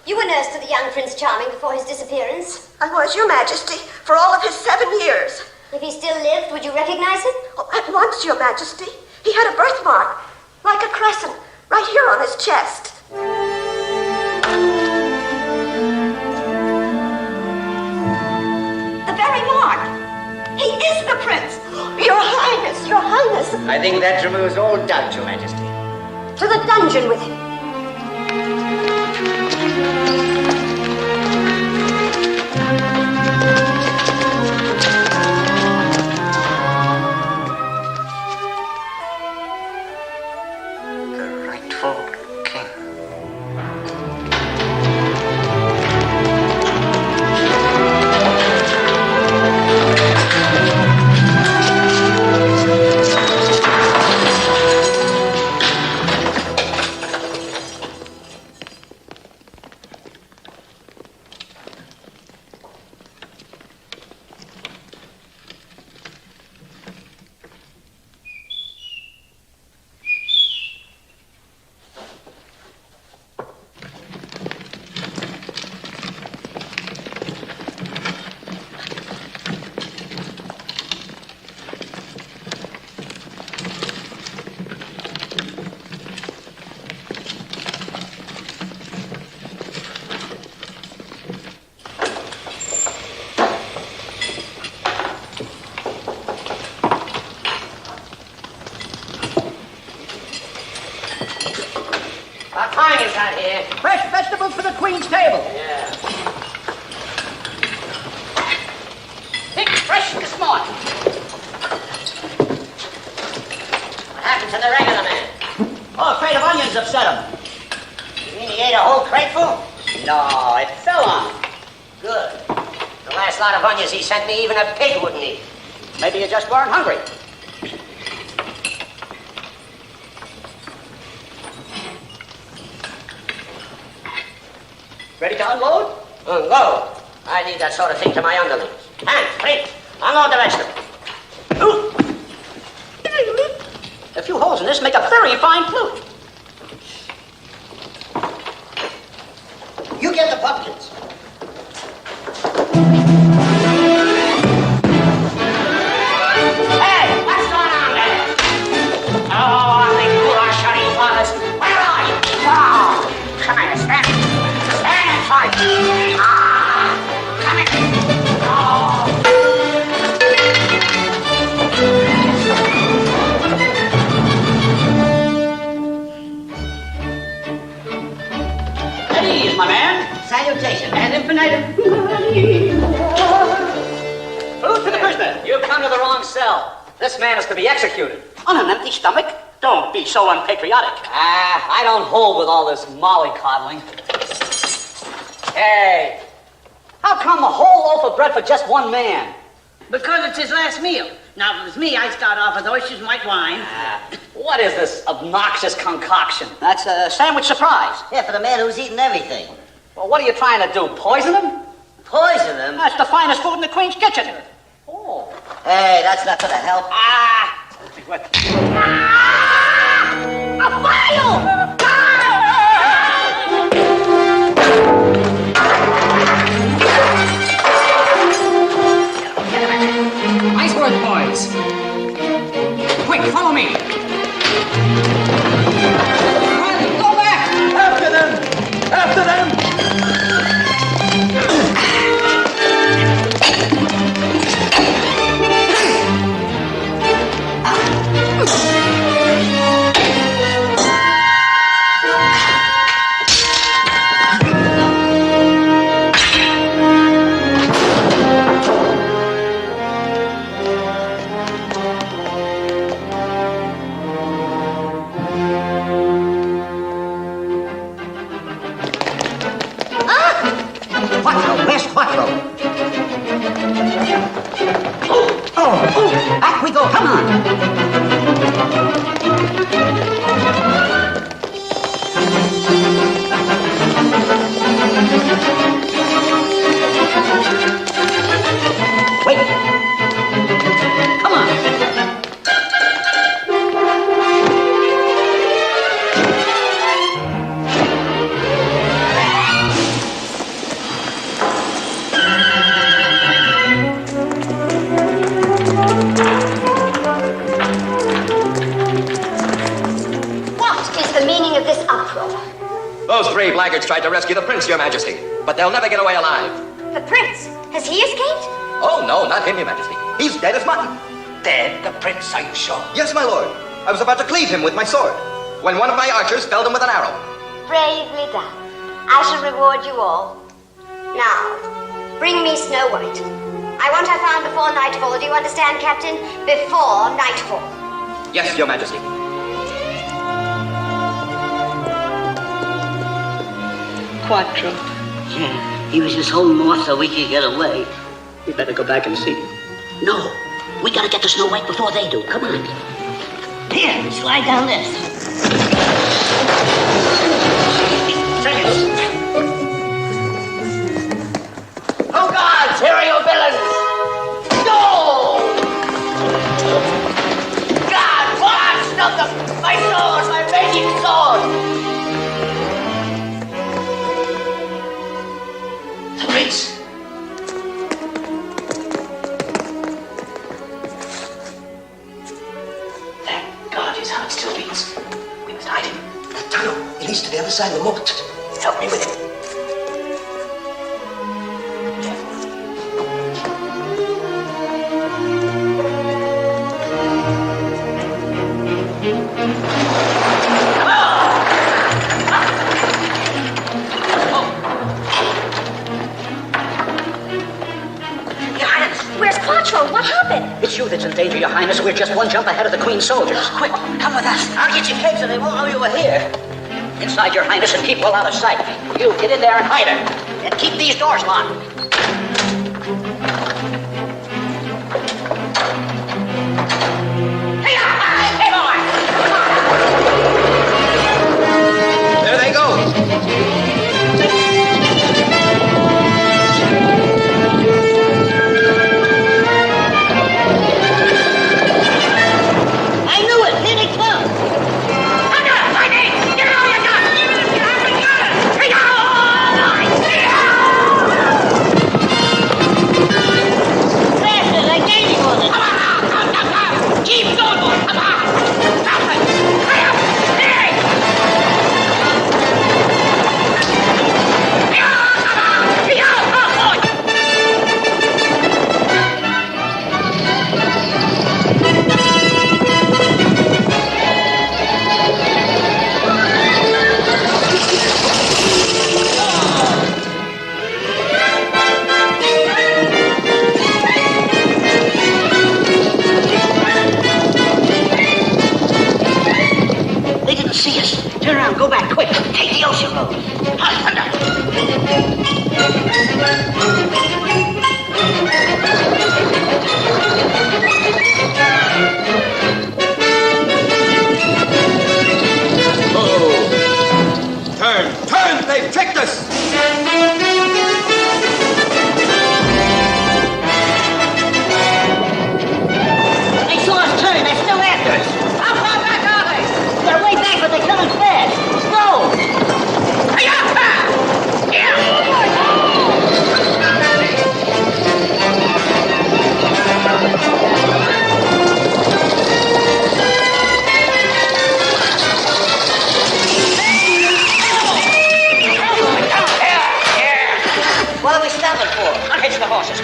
Speaker 2: you were nurse to the young Prince Charming before his disappearance.
Speaker 17: I was, Your Majesty, for all of his 7 years.
Speaker 2: If he still lived, would you recognize him?
Speaker 17: Oh, at once, Your Majesty. He had a birthmark, like a crescent, right here on his chest.
Speaker 2: The very mark. He is the prince.
Speaker 17: Your Highness, Your Highness.
Speaker 15: I think that removes all doubt, Your Majesty.
Speaker 2: To the dungeon with him.
Speaker 4: Fresh vegetables for the Queen's table.
Speaker 11: Yeah.
Speaker 4: Picked fresh this morning.
Speaker 11: What happened to the regular man?
Speaker 4: Oh, a crate of onions upset him.
Speaker 11: You mean he ate a whole crateful?
Speaker 4: No, it fell on him.
Speaker 11: Good. last lot of onions he sent me, even a pig wouldn't eat.
Speaker 4: Maybe you just weren't hungry. Ready to unload?
Speaker 11: Unload? I need that sort of thing to my underlings. Hank, Clint, unload the vegetables.
Speaker 4: A few holes in this make a very fine flute. You get the pumpkins.
Speaker 11: Hey, what's going on there? Oh, the goulash he was. Where are you? Oh, come here, stand. Stand tight. Ah, come here.
Speaker 4: At ease, my man.
Speaker 11: Salutation.
Speaker 4: And infinitum. Food to the prisoner.
Speaker 10: You've come to the wrong cell. This man is to be executed.
Speaker 4: On an empty stomach? Don't be so unpatriotic.
Speaker 10: I don't hold with all this mollycoddling. Hey, how come a whole loaf of bread for just one man?
Speaker 11: Because it's his last meal. Now, if it was me, I'd start off with oysters and white wine.
Speaker 10: What is this obnoxious concoction?
Speaker 4: That's a sandwich surprise.
Speaker 11: Yeah, for the man who's eating everything.
Speaker 10: Well, what are you trying to do, poison him?
Speaker 11: Poison him?
Speaker 4: That's the finest food in the Queen's kitchen.
Speaker 10: Oh.
Speaker 11: Hey, that's not gonna help.
Speaker 4: A file!
Speaker 10: Nice work, boys. Quick, follow me. Run, go back!
Speaker 14: After them! After them!
Speaker 4: Quattro, where's Quattro? Oh, back we go, come on. Wait. Come on.
Speaker 2: What is the meaning of this uproar?
Speaker 14: Those three blackguards tried to rescue the prince, Your Majesty, but they'll never get away alive.
Speaker 2: The prince? Has he escaped?
Speaker 14: Oh, no, not him, Your Majesty. He's dead as mutton.
Speaker 11: Dead? The prince, are you sure?
Speaker 14: Yes, my lord. I was about to cleave him with my sword, when one of my archers felled him with an arrow.
Speaker 2: Bravely done. I shall reward you all. Now, bring me Snow White. I want her found before nightfall. Do you understand, Captain? Before nightfall.
Speaker 14: Yes, Your Majesty.
Speaker 11: Quattro. Yeah, he was just holding off so we could get away.
Speaker 4: We better go back and see. No, we gotta get to Snow White before they do. Come on.
Speaker 11: Here, slide down this. Oh, gods, here are your villains! No! God, what? Stop them! My sword, my raging sword! The prince! Thank God his heart still beats. We must hide him.
Speaker 18: The tunnel. It leads to the other side of the moat.
Speaker 11: Help me with him.
Speaker 7: Where's Quattro? What happened?
Speaker 4: It's you that's in danger, Your Highness. We're just one jump ahead of the Queen's soldiers.
Speaker 11: Quick, come with us. I'll get you kegs so they won't know you were here.
Speaker 4: Inside, Your Highness, and keep well out of sight. You get in there and hide her. And keep these doors locked.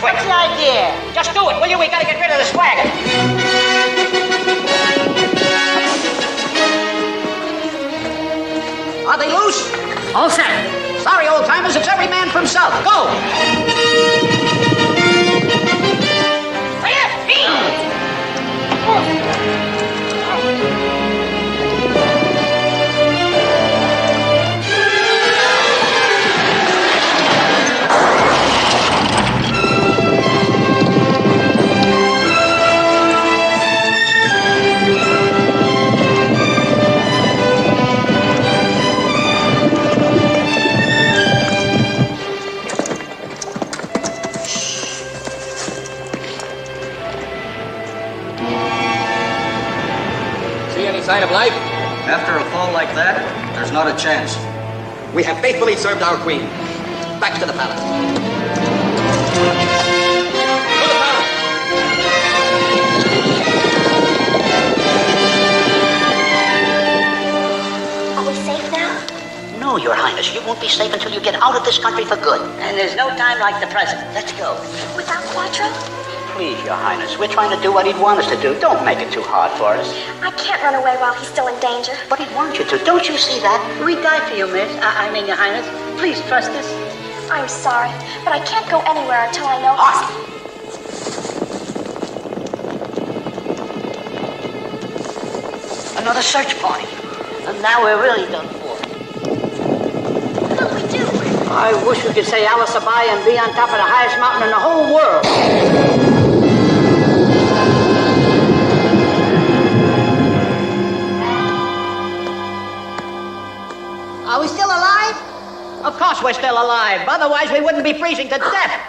Speaker 4: quick.
Speaker 11: What's the idea?
Speaker 4: Just do it, will you? We gotta get rid of this wagon. Are they loose?
Speaker 10: All set.
Speaker 4: Sorry, old timers, it's every man for himself. Go!
Speaker 14: See any sign of life?
Speaker 19: After a fall like that, there's not a chance.
Speaker 14: We have faithfully served our queen. Back to the palace.
Speaker 2: Are we safe now?
Speaker 4: No, Your Highness, you won't be safe until you get out of this country for good.
Speaker 11: And there's no time like the present. Let's go.
Speaker 2: Without Quattro?
Speaker 4: Please, Your Highness, we're trying to do what he'd want us to do. Don't make it too hard for us.
Speaker 7: I can't run away while he's still in danger.
Speaker 4: But he'd want you to. Don't you see that?
Speaker 11: We die for you, miss. I mean, Your Highness. Please trust us.
Speaker 7: I'm sorry, but I can't go anywhere until I know.
Speaker 4: Another search party.
Speaker 11: And now we're really done for.
Speaker 2: What'll we do?
Speaker 11: I wish we could say Alice Abaya and be on top of the highest mountain in the whole world.
Speaker 4: Are we still alive? Of course we're still alive. Otherwise we wouldn't be freezing to death.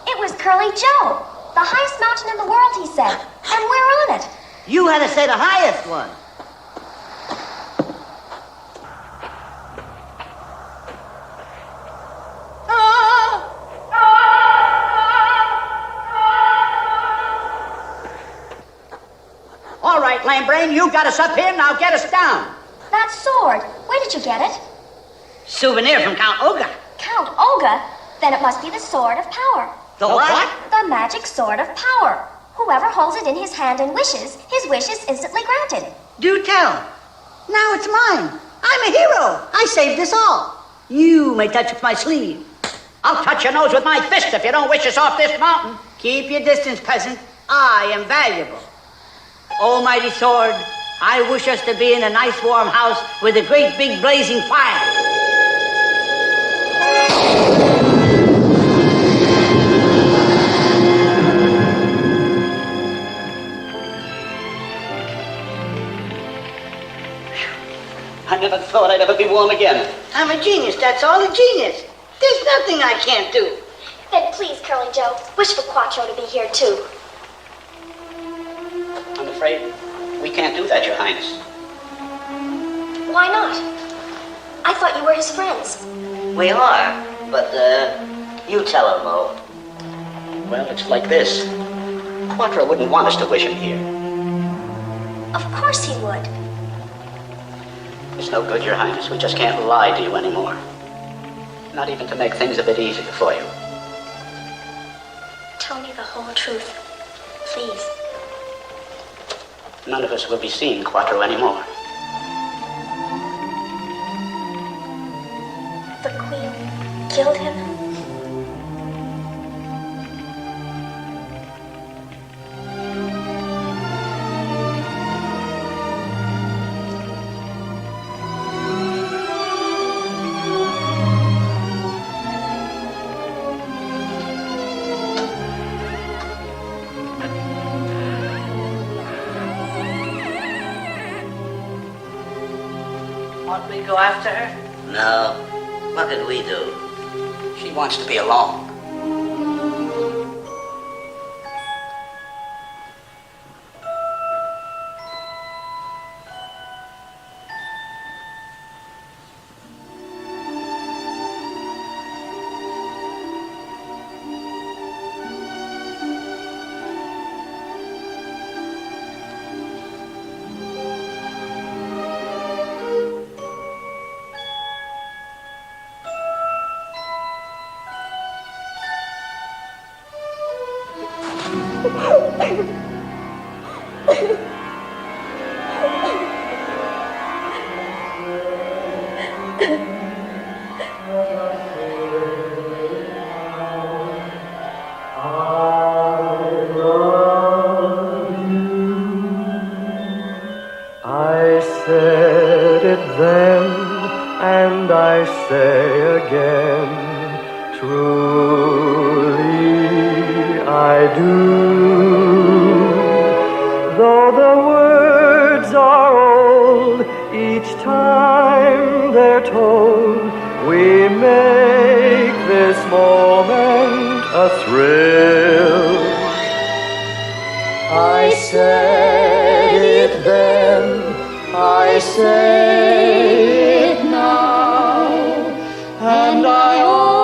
Speaker 7: It was Curly Joe, the highest mountain in the world, he said. And we're on it.
Speaker 11: You had to say the highest one.
Speaker 4: All right, lame brain, you got us up here, now get us down.
Speaker 7: That sword, where did you get it?
Speaker 11: Souvenir from Count Olga.
Speaker 7: Count Olga? Then it must be the Sword of Power.
Speaker 11: The what?
Speaker 7: The magic Sword of Power. Whoever holds it in his hand and wishes, his wish is instantly granted.
Speaker 11: Do tell. Now it's mine. I'm a hero. I saved us all. You may touch with my sleeve.
Speaker 4: I'll touch your nose with my fist if you don't wish us off this mountain.
Speaker 11: Keep your distance, peasant. I am valuable. Almighty sword, I wish us to be in a nice warm house with a great big blazing fire.
Speaker 4: I never thought I'd ever be warm again.
Speaker 11: I'm a genius, that's all, a genius. There's nothing I can't do.
Speaker 7: Then please, Curly Joe, wish for Quattro to be here too.
Speaker 4: I'm afraid we can't do that, Your Highness.
Speaker 7: Why not? I thought you were his friends.
Speaker 11: We are, but, you tell him, Mo.
Speaker 4: Well, it's like this. Quattro wouldn't want us to wish him here.
Speaker 7: Of course he would.
Speaker 4: It's no good, Your Highness. We just can't lie to you anymore. Not even to make things a bit easier for you.
Speaker 7: Tell me the whole truth, please.
Speaker 4: None of us will be seeing Quattro anymore.
Speaker 7: The Queen killed him?
Speaker 11: Want me to go after her?
Speaker 18: No. What could we do?
Speaker 4: She wants to be alone.
Speaker 16: I said it then, and I say again, truly I do. Though the words are old, each time they're told, we make this moment a thrill. I said it then, I say it now, and I always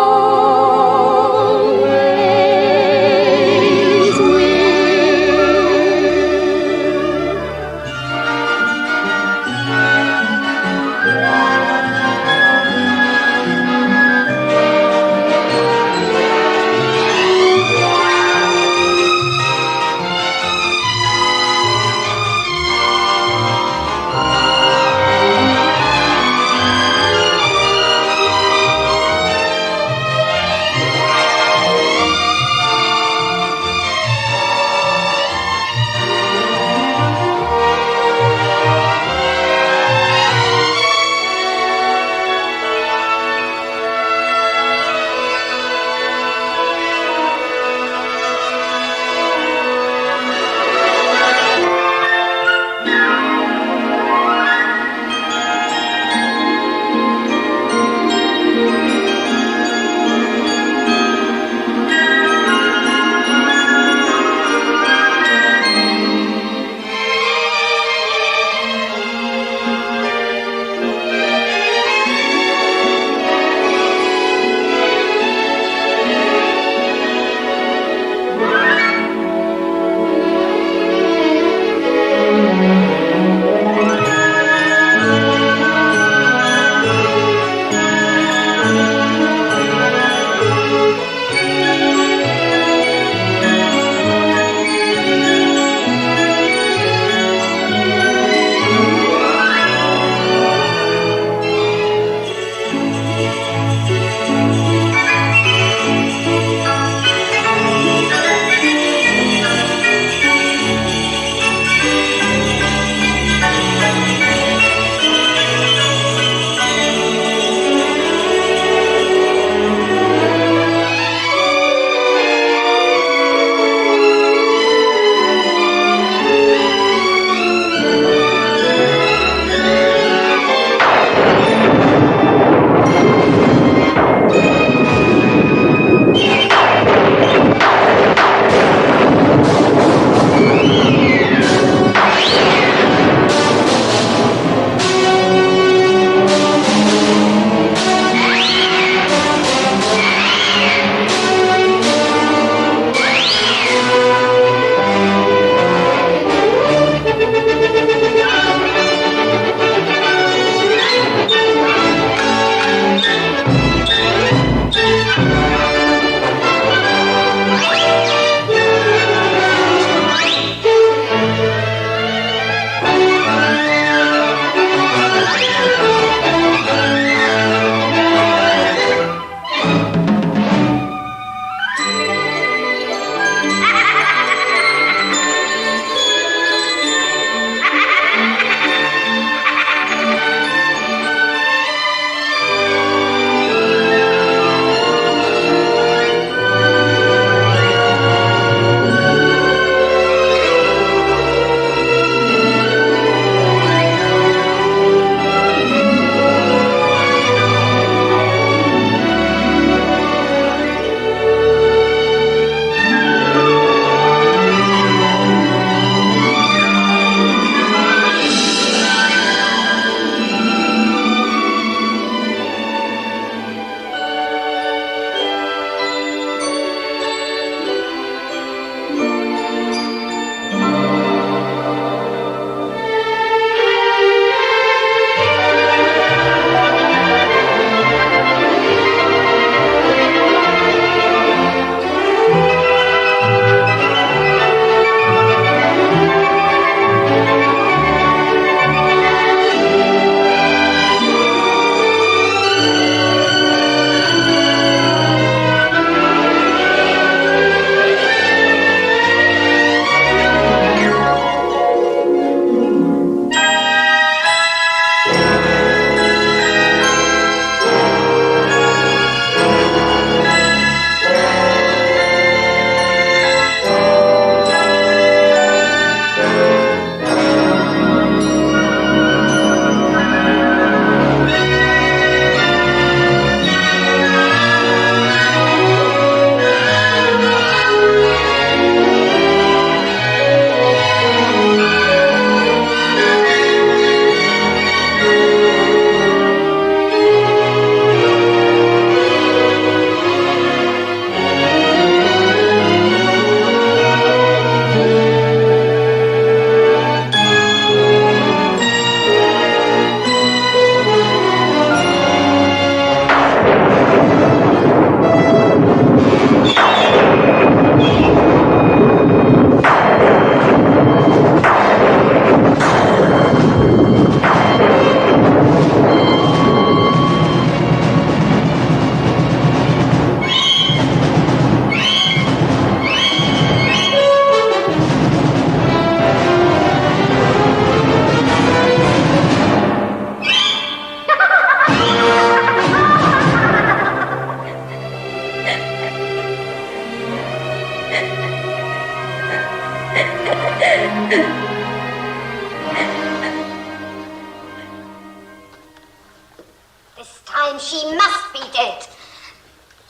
Speaker 2: This time she must be dead.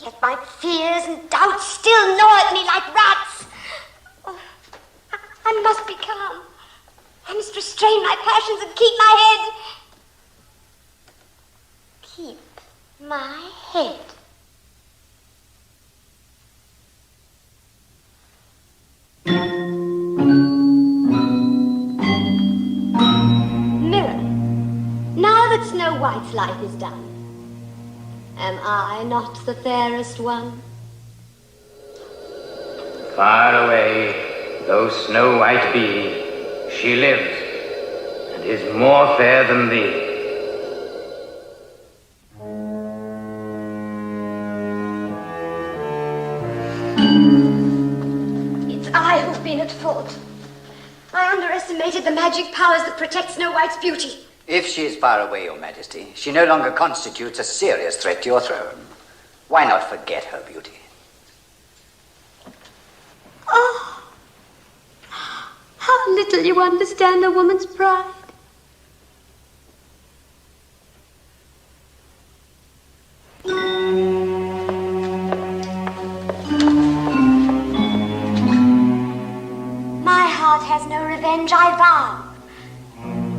Speaker 2: Yet my fears and doubts still gnaw at me like rats. Oh, I must be calm. I must restrain my passions and keep my head. Keep my head. Mirror, now that Snow White's life is done, am I not the fairest one?
Speaker 1: Far away, though Snow White be, she lives, and is more fair than thee.
Speaker 2: It's I who've been at fault. I underestimated the magic powers that protect Snow White's beauty.
Speaker 6: If she is far away, Your Majesty, she no longer constitutes a serious threat to your throne. Why not forget her beauty?
Speaker 2: Oh, how little you understand a woman's pride. My heart has no revenge, I vow.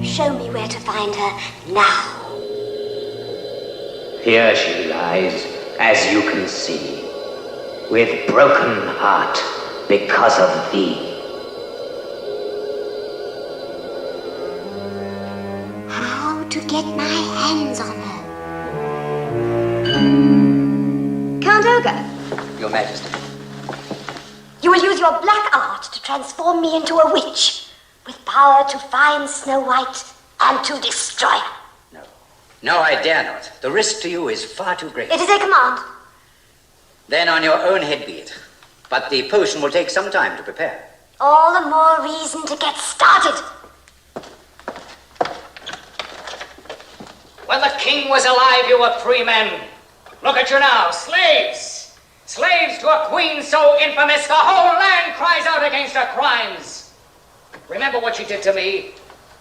Speaker 2: Show me where to find her now.
Speaker 1: Here she lies, as you can see, with broken heart because of thee.
Speaker 2: How to get my hands on her? Count Olga,
Speaker 6: Your Majesty.
Speaker 2: you will use your black art to transform me into a witch, with power to find Snow White and to destroy her.
Speaker 6: No, I dare not. The risk to you is far too great.
Speaker 2: It is a command.
Speaker 6: Then on your own head be it. But the potion will take some time to prepare.
Speaker 2: All the more reason to get started.
Speaker 10: When the king was alive, you were free men. Look at you now, slaves. Slaves to a queen so infamous, the whole land cries out against her crimes. Remember what she did to me,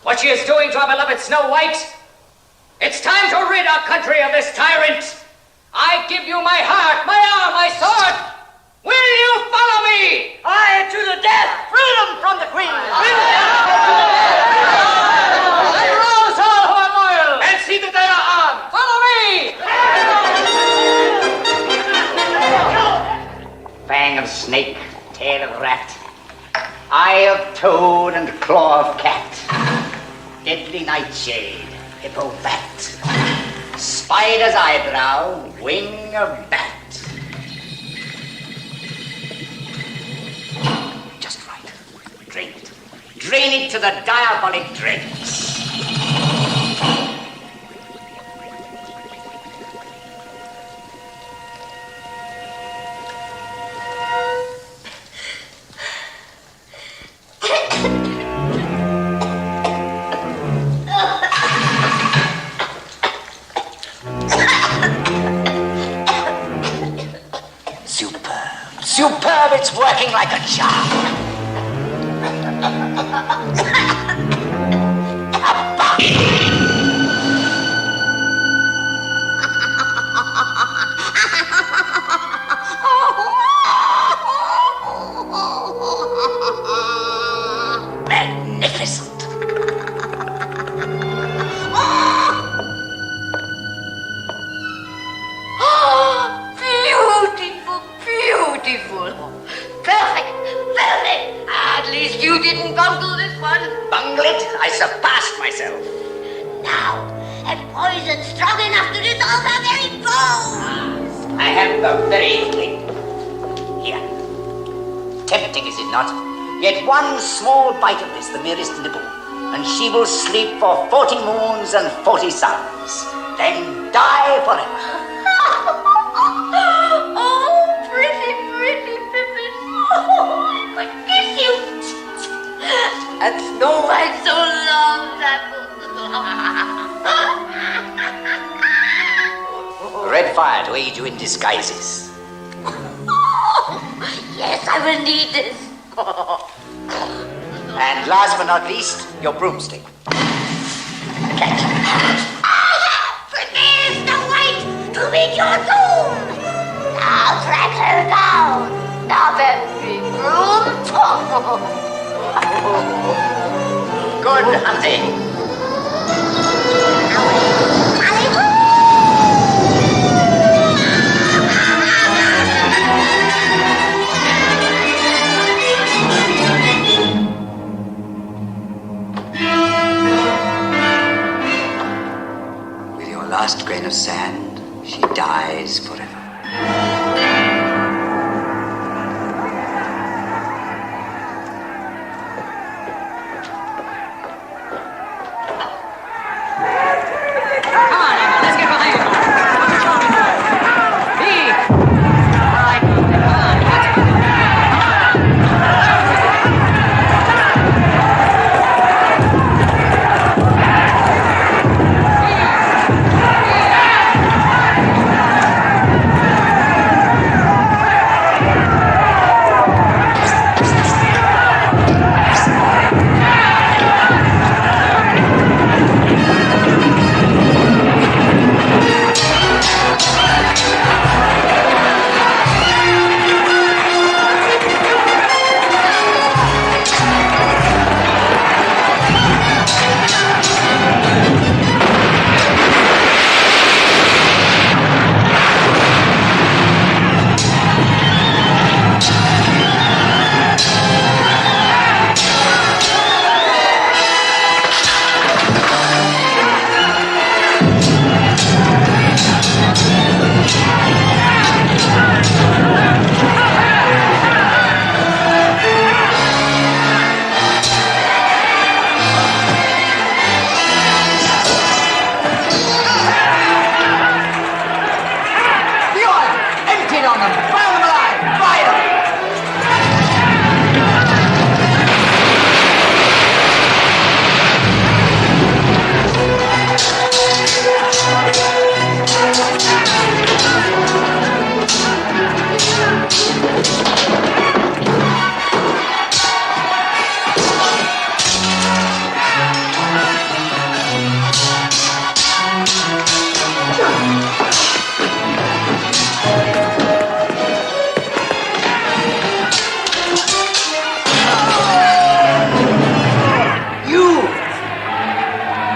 Speaker 10: what she is doing to our beloved Snow White. It's time to rid our country of this tyrant. I give you my heart, my arm, my sword. Will you follow me?
Speaker 11: Aye, to the death. Freedom from the queen.
Speaker 10: Arouse all who are loyal and see that they are armed. Follow me.
Speaker 4: Fang of snake, tail of rat, eye of toad and claw of cat, deadly nightshade, hippo bat, spider's eyebrow, wing of bat. Just right. Drain it. Drain it to the diabolic dregs. Superb, it's working like a charm. Magnificent.
Speaker 11: Beautiful. Perfect. Perfect. At least you didn't bungle this one.
Speaker 4: Bungle it? I surpassed myself.
Speaker 11: Now, a poison strong enough to dissolve our very bones.
Speaker 4: I have the very thing. Here. Tempting, is it not? Yet one small bite of this, the merest nibble, and she will sleep for 40 moons and 40 suns, then die forever.
Speaker 11: Oh, pretty, pretty Pippin. Oh, I kiss you. And Snow White so loves apples.
Speaker 4: Red fire to aid you in disguises.
Speaker 11: Yes, I will need this.
Speaker 15: And last but not least, your broomstick. Catch.
Speaker 2: Prepare Snow White to meet your doom. Now track her down. Now then, big broom.
Speaker 15: Good hunting.
Speaker 6: With your last grain of sand, she dies forever.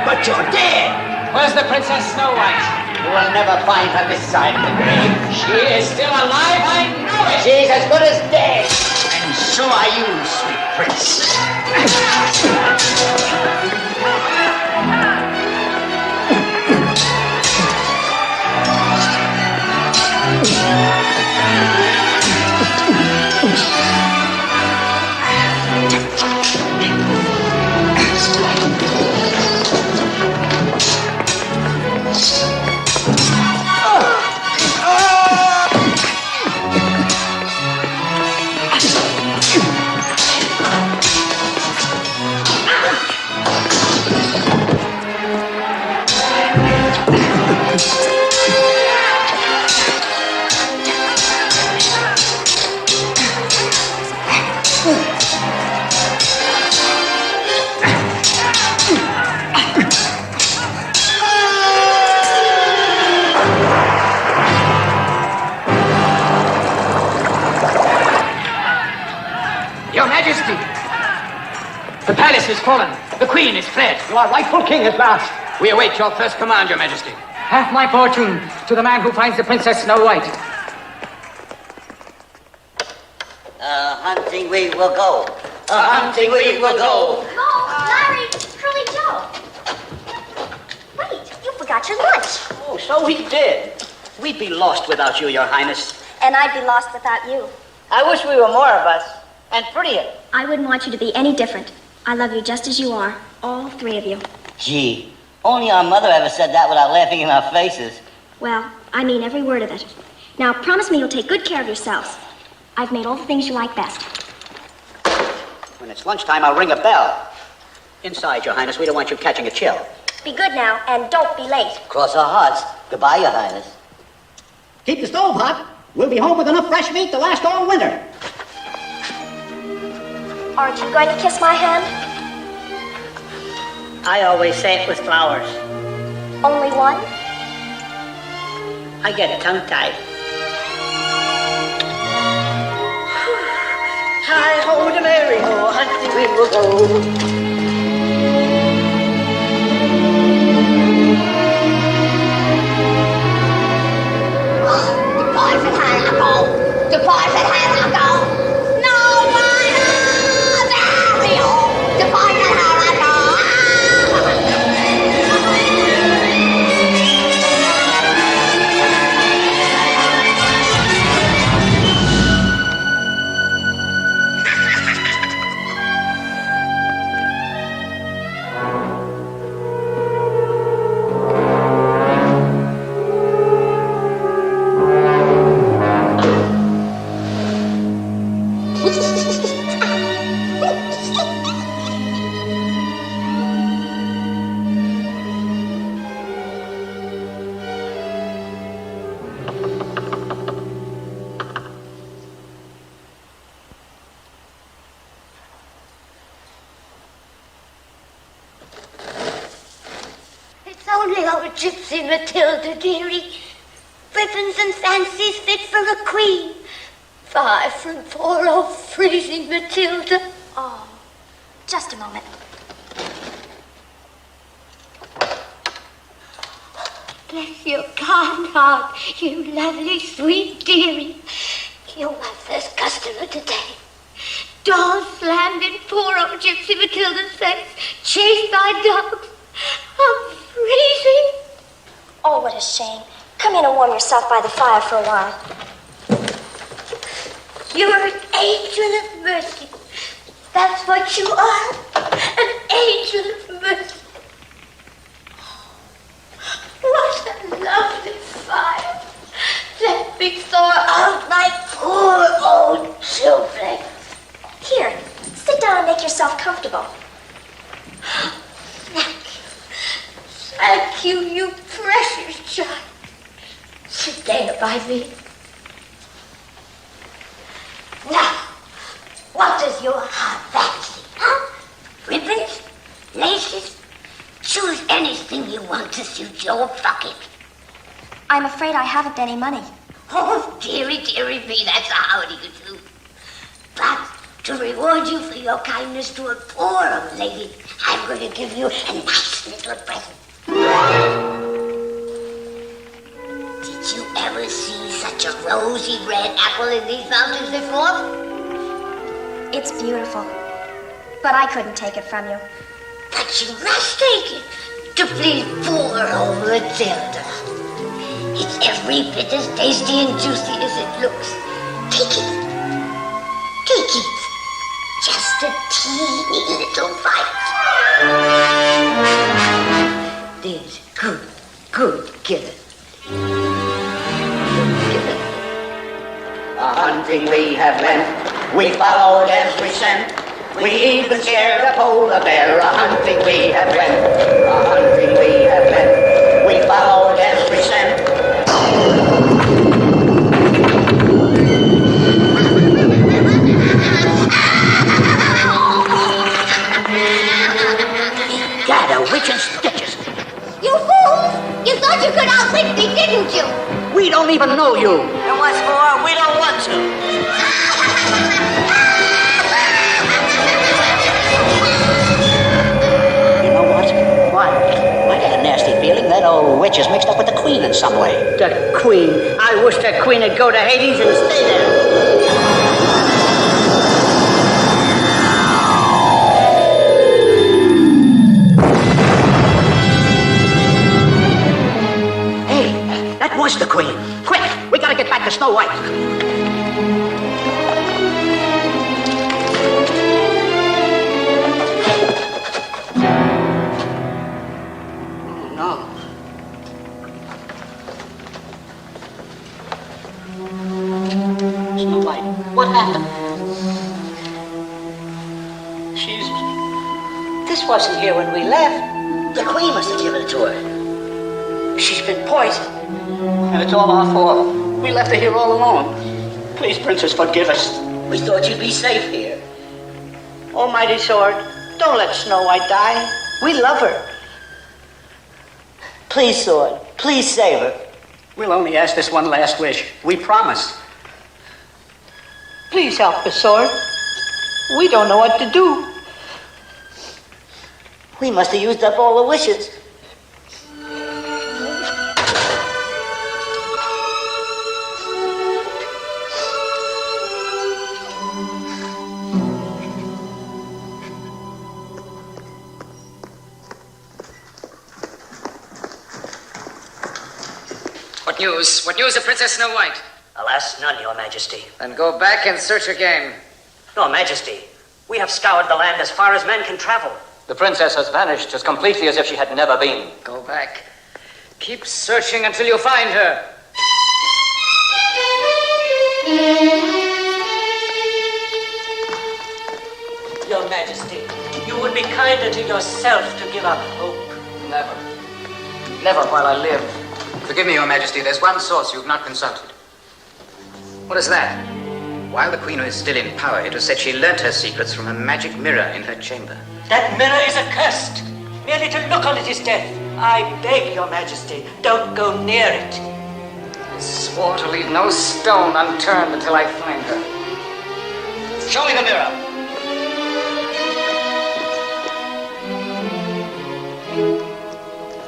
Speaker 15: But you're dead!
Speaker 10: Where's the Princess Snow White?
Speaker 15: You will never find her this side of the grave.
Speaker 10: She is still alive, I know it!
Speaker 15: She's as good as dead! And so are you, sweet prince.
Speaker 10: Your Majesty! The palace is fallen. The Queen is fled.
Speaker 5: You are rightful king at last.
Speaker 10: We await your first command, Your Majesty. Half my fortune to the man who finds the Princess Snow White.
Speaker 18: Hunting we will go. Hunting we will go.
Speaker 7: Mo, Larry, Curly Joe. Wait, you forgot your lunch.
Speaker 4: Oh, so we did. We'd be lost without you, Your Highness.
Speaker 7: And I'd be lost without you.
Speaker 11: I wish we were more of us. And prettier.
Speaker 7: I wouldn't want you to be any different. I love you just as you are. All three of you.
Speaker 18: Gee, only our mother ever said that without laughing in our faces.
Speaker 7: Well, I mean every word of it. Now, promise me you'll take good care of yourselves. I've made all the things you like best.
Speaker 4: When it's lunchtime, I'll ring a bell. Inside, Your Highness. We don't want you catching a chill.
Speaker 7: Be good now, and don't be late.
Speaker 18: Cross our hearts. Goodbye, Your Highness.
Speaker 4: Keep the stove hot. We'll be home with enough fresh meat to last all winter.
Speaker 7: Aren't you going to kiss my hand?
Speaker 11: I always say it with flowers.
Speaker 7: Only one?
Speaker 11: I get tongue-tied. Hi-ho to merry-ho, hunting we will go.
Speaker 12: Gypsy Matilda, dearie. Ribbons and fancies fit for a queen. Far from poor old freezing Matilda.
Speaker 7: Oh, just a moment.
Speaker 12: Bless your kind heart, you lovely, sweet dearie. You're my first customer today. Doors slammed in poor old Gypsy Matilda's face, chased by dogs. I'm freezing.
Speaker 7: Oh, what a shame. Come in and warm yourself by the fire for a while.
Speaker 12: You're an angel of mercy. That's what you are. An angel of mercy. What a lovely fire. Let me thaw out my poor old children.
Speaker 7: Here, sit down and make yourself comfortable.
Speaker 12: Thank you, you precious child. Sit there by me. Now, what does your heart fancy, huh? Ribbons? Laces? Choose anything you want to suit your pocket.
Speaker 7: I'm afraid I haven't any money.
Speaker 12: Oh, dearie, dearie me, that's how do you do. But to reward you for your kindness to a poor old lady, I'm going to give you a nice little present. Did you ever see such a rosy red apple in these mountains before?
Speaker 7: It's beautiful, but I couldn't take it from you.
Speaker 12: But you must take it to please poor old Matilda. It's every bit as tasty and juicy as it looks. Take it. Take it. Just a teeny little bite. There's good killer.
Speaker 4: A-hunting we have went, we followed every scent. We even scared a polar bear. A-hunting we have went, a-hunting we have went. We followed every scent.
Speaker 11: Got a witch and stitches.
Speaker 12: You fools! You thought you could outwit me, didn't you?
Speaker 11: We don't even know you.
Speaker 18: And what's more, we don't want to.
Speaker 4: You know what? I got a nasty feeling that old witch is mixed up with the queen in some way.
Speaker 11: The queen. I wish the queen would go to Hades and stay there.
Speaker 4: That was the queen. Quick, we gotta get back to Snow White. Oh, no. Snow White, what happened?
Speaker 11: This wasn't here when we left.
Speaker 18: The queen must have given it to her.
Speaker 11: She's been poisoned.
Speaker 4: And it's all our fault. We left her here all alone. Please, Princess, forgive us.
Speaker 18: We thought you'd be safe here.
Speaker 11: Oh, mighty sword, don't let Snow White die. We love her.
Speaker 4: Please, sword, please save her.
Speaker 5: We'll only ask this one last wish. We promise.
Speaker 11: Please help us, sword. We don't know what to do.
Speaker 18: We must have used up all the wishes.
Speaker 10: What news? What news of Princess Snow White?
Speaker 18: Alas, none, Your Majesty.
Speaker 10: Then go back and search again.
Speaker 18: Your Majesty, we have scoured the land as far as men can travel.
Speaker 14: The princess has vanished as completely as if she had never been.
Speaker 10: Go back. Keep searching until you find her.
Speaker 18: Your Majesty, you would be kinder to yourself to give up hope.
Speaker 10: Never. Never while I live.
Speaker 8: Forgive me, Your Majesty, there's one source you've not consulted.
Speaker 10: What is that?
Speaker 8: While the Queen was still in power, it was said she learnt her secrets from a magic mirror in her chamber.
Speaker 18: That mirror is accursed. Merely to look on it is death. I beg, Your Majesty, don't go near it.
Speaker 10: I swore to leave no stone unturned until I find her. Show me the mirror.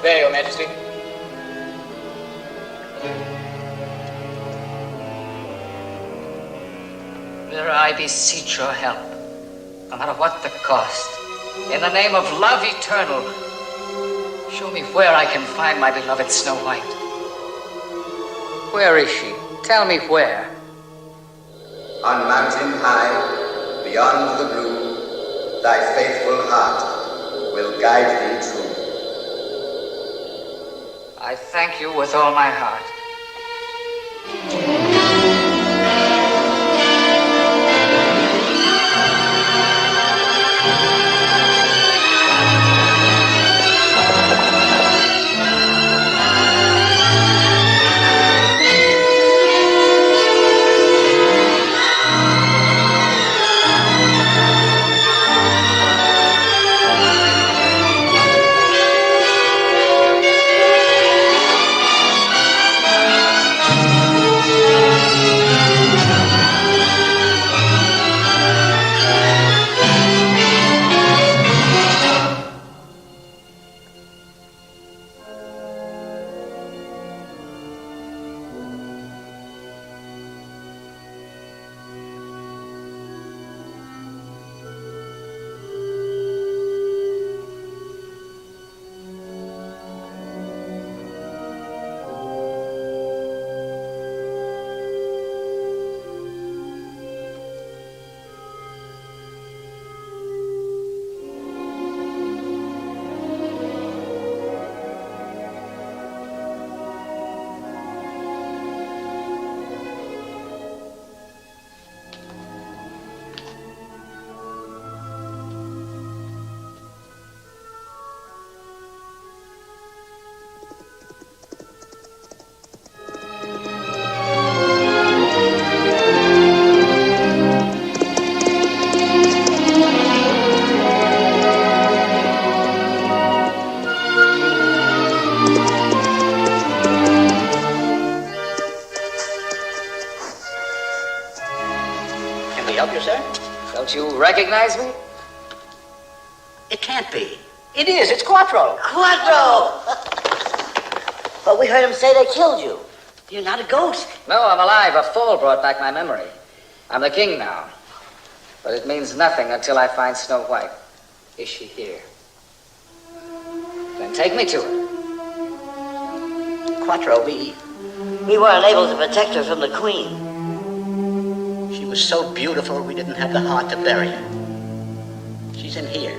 Speaker 10: There, Your Majesty. Mirror, I beseech your help, no matter what the cost. In the name of love eternal, show me where I can find my beloved Snow White. Where is she? Tell me where.
Speaker 20: On mountain high, beyond the blue, thy faithful heart will guide thee true.
Speaker 10: I thank you with all my heart.
Speaker 4: Help you, sir?
Speaker 10: Don't you recognize me?
Speaker 4: It can't be. It is. It's Quattro.
Speaker 18: Quattro! But we heard him say they killed you. You're not a ghost.
Speaker 10: No, I'm alive. A fall brought back my memory. I'm the king now. But it means nothing until I find Snow White. Is she here? Then take me to her.
Speaker 4: Quattro, we
Speaker 18: weren't able to protect her from the Queen.
Speaker 4: She was so beautiful, we didn't have the heart to bury her. She's in here.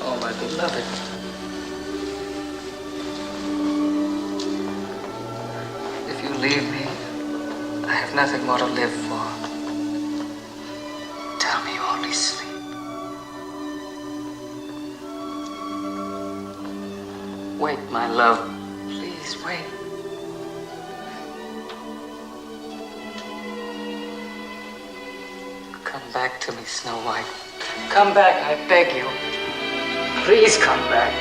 Speaker 10: Oh, my beloved. leave me, I have nothing more to live for. Tell me you only sleep. Wait, my love. Please wait. Come back to me, Snow White. Come back, I beg you. Please come back.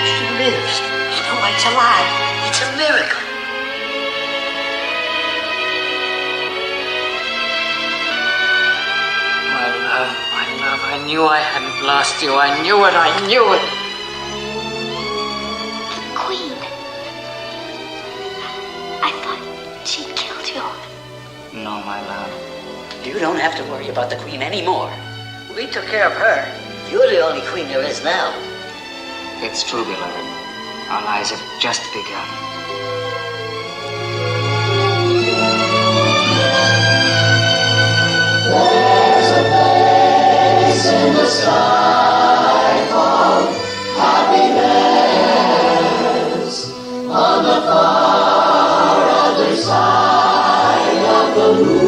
Speaker 18: She lives. Snow White's alive. It's a miracle.
Speaker 10: My love, I knew I hadn't lost you. I knew it.
Speaker 7: Queen. I thought she killed you.
Speaker 10: No, my love.
Speaker 4: You don't have to worry about the Queen anymore.
Speaker 18: We took care of her. You're the only queen there is now.
Speaker 10: It's true, beloved. Our lives have just begun.
Speaker 16: There's a place in the sky called happiness on the far other side of the moon.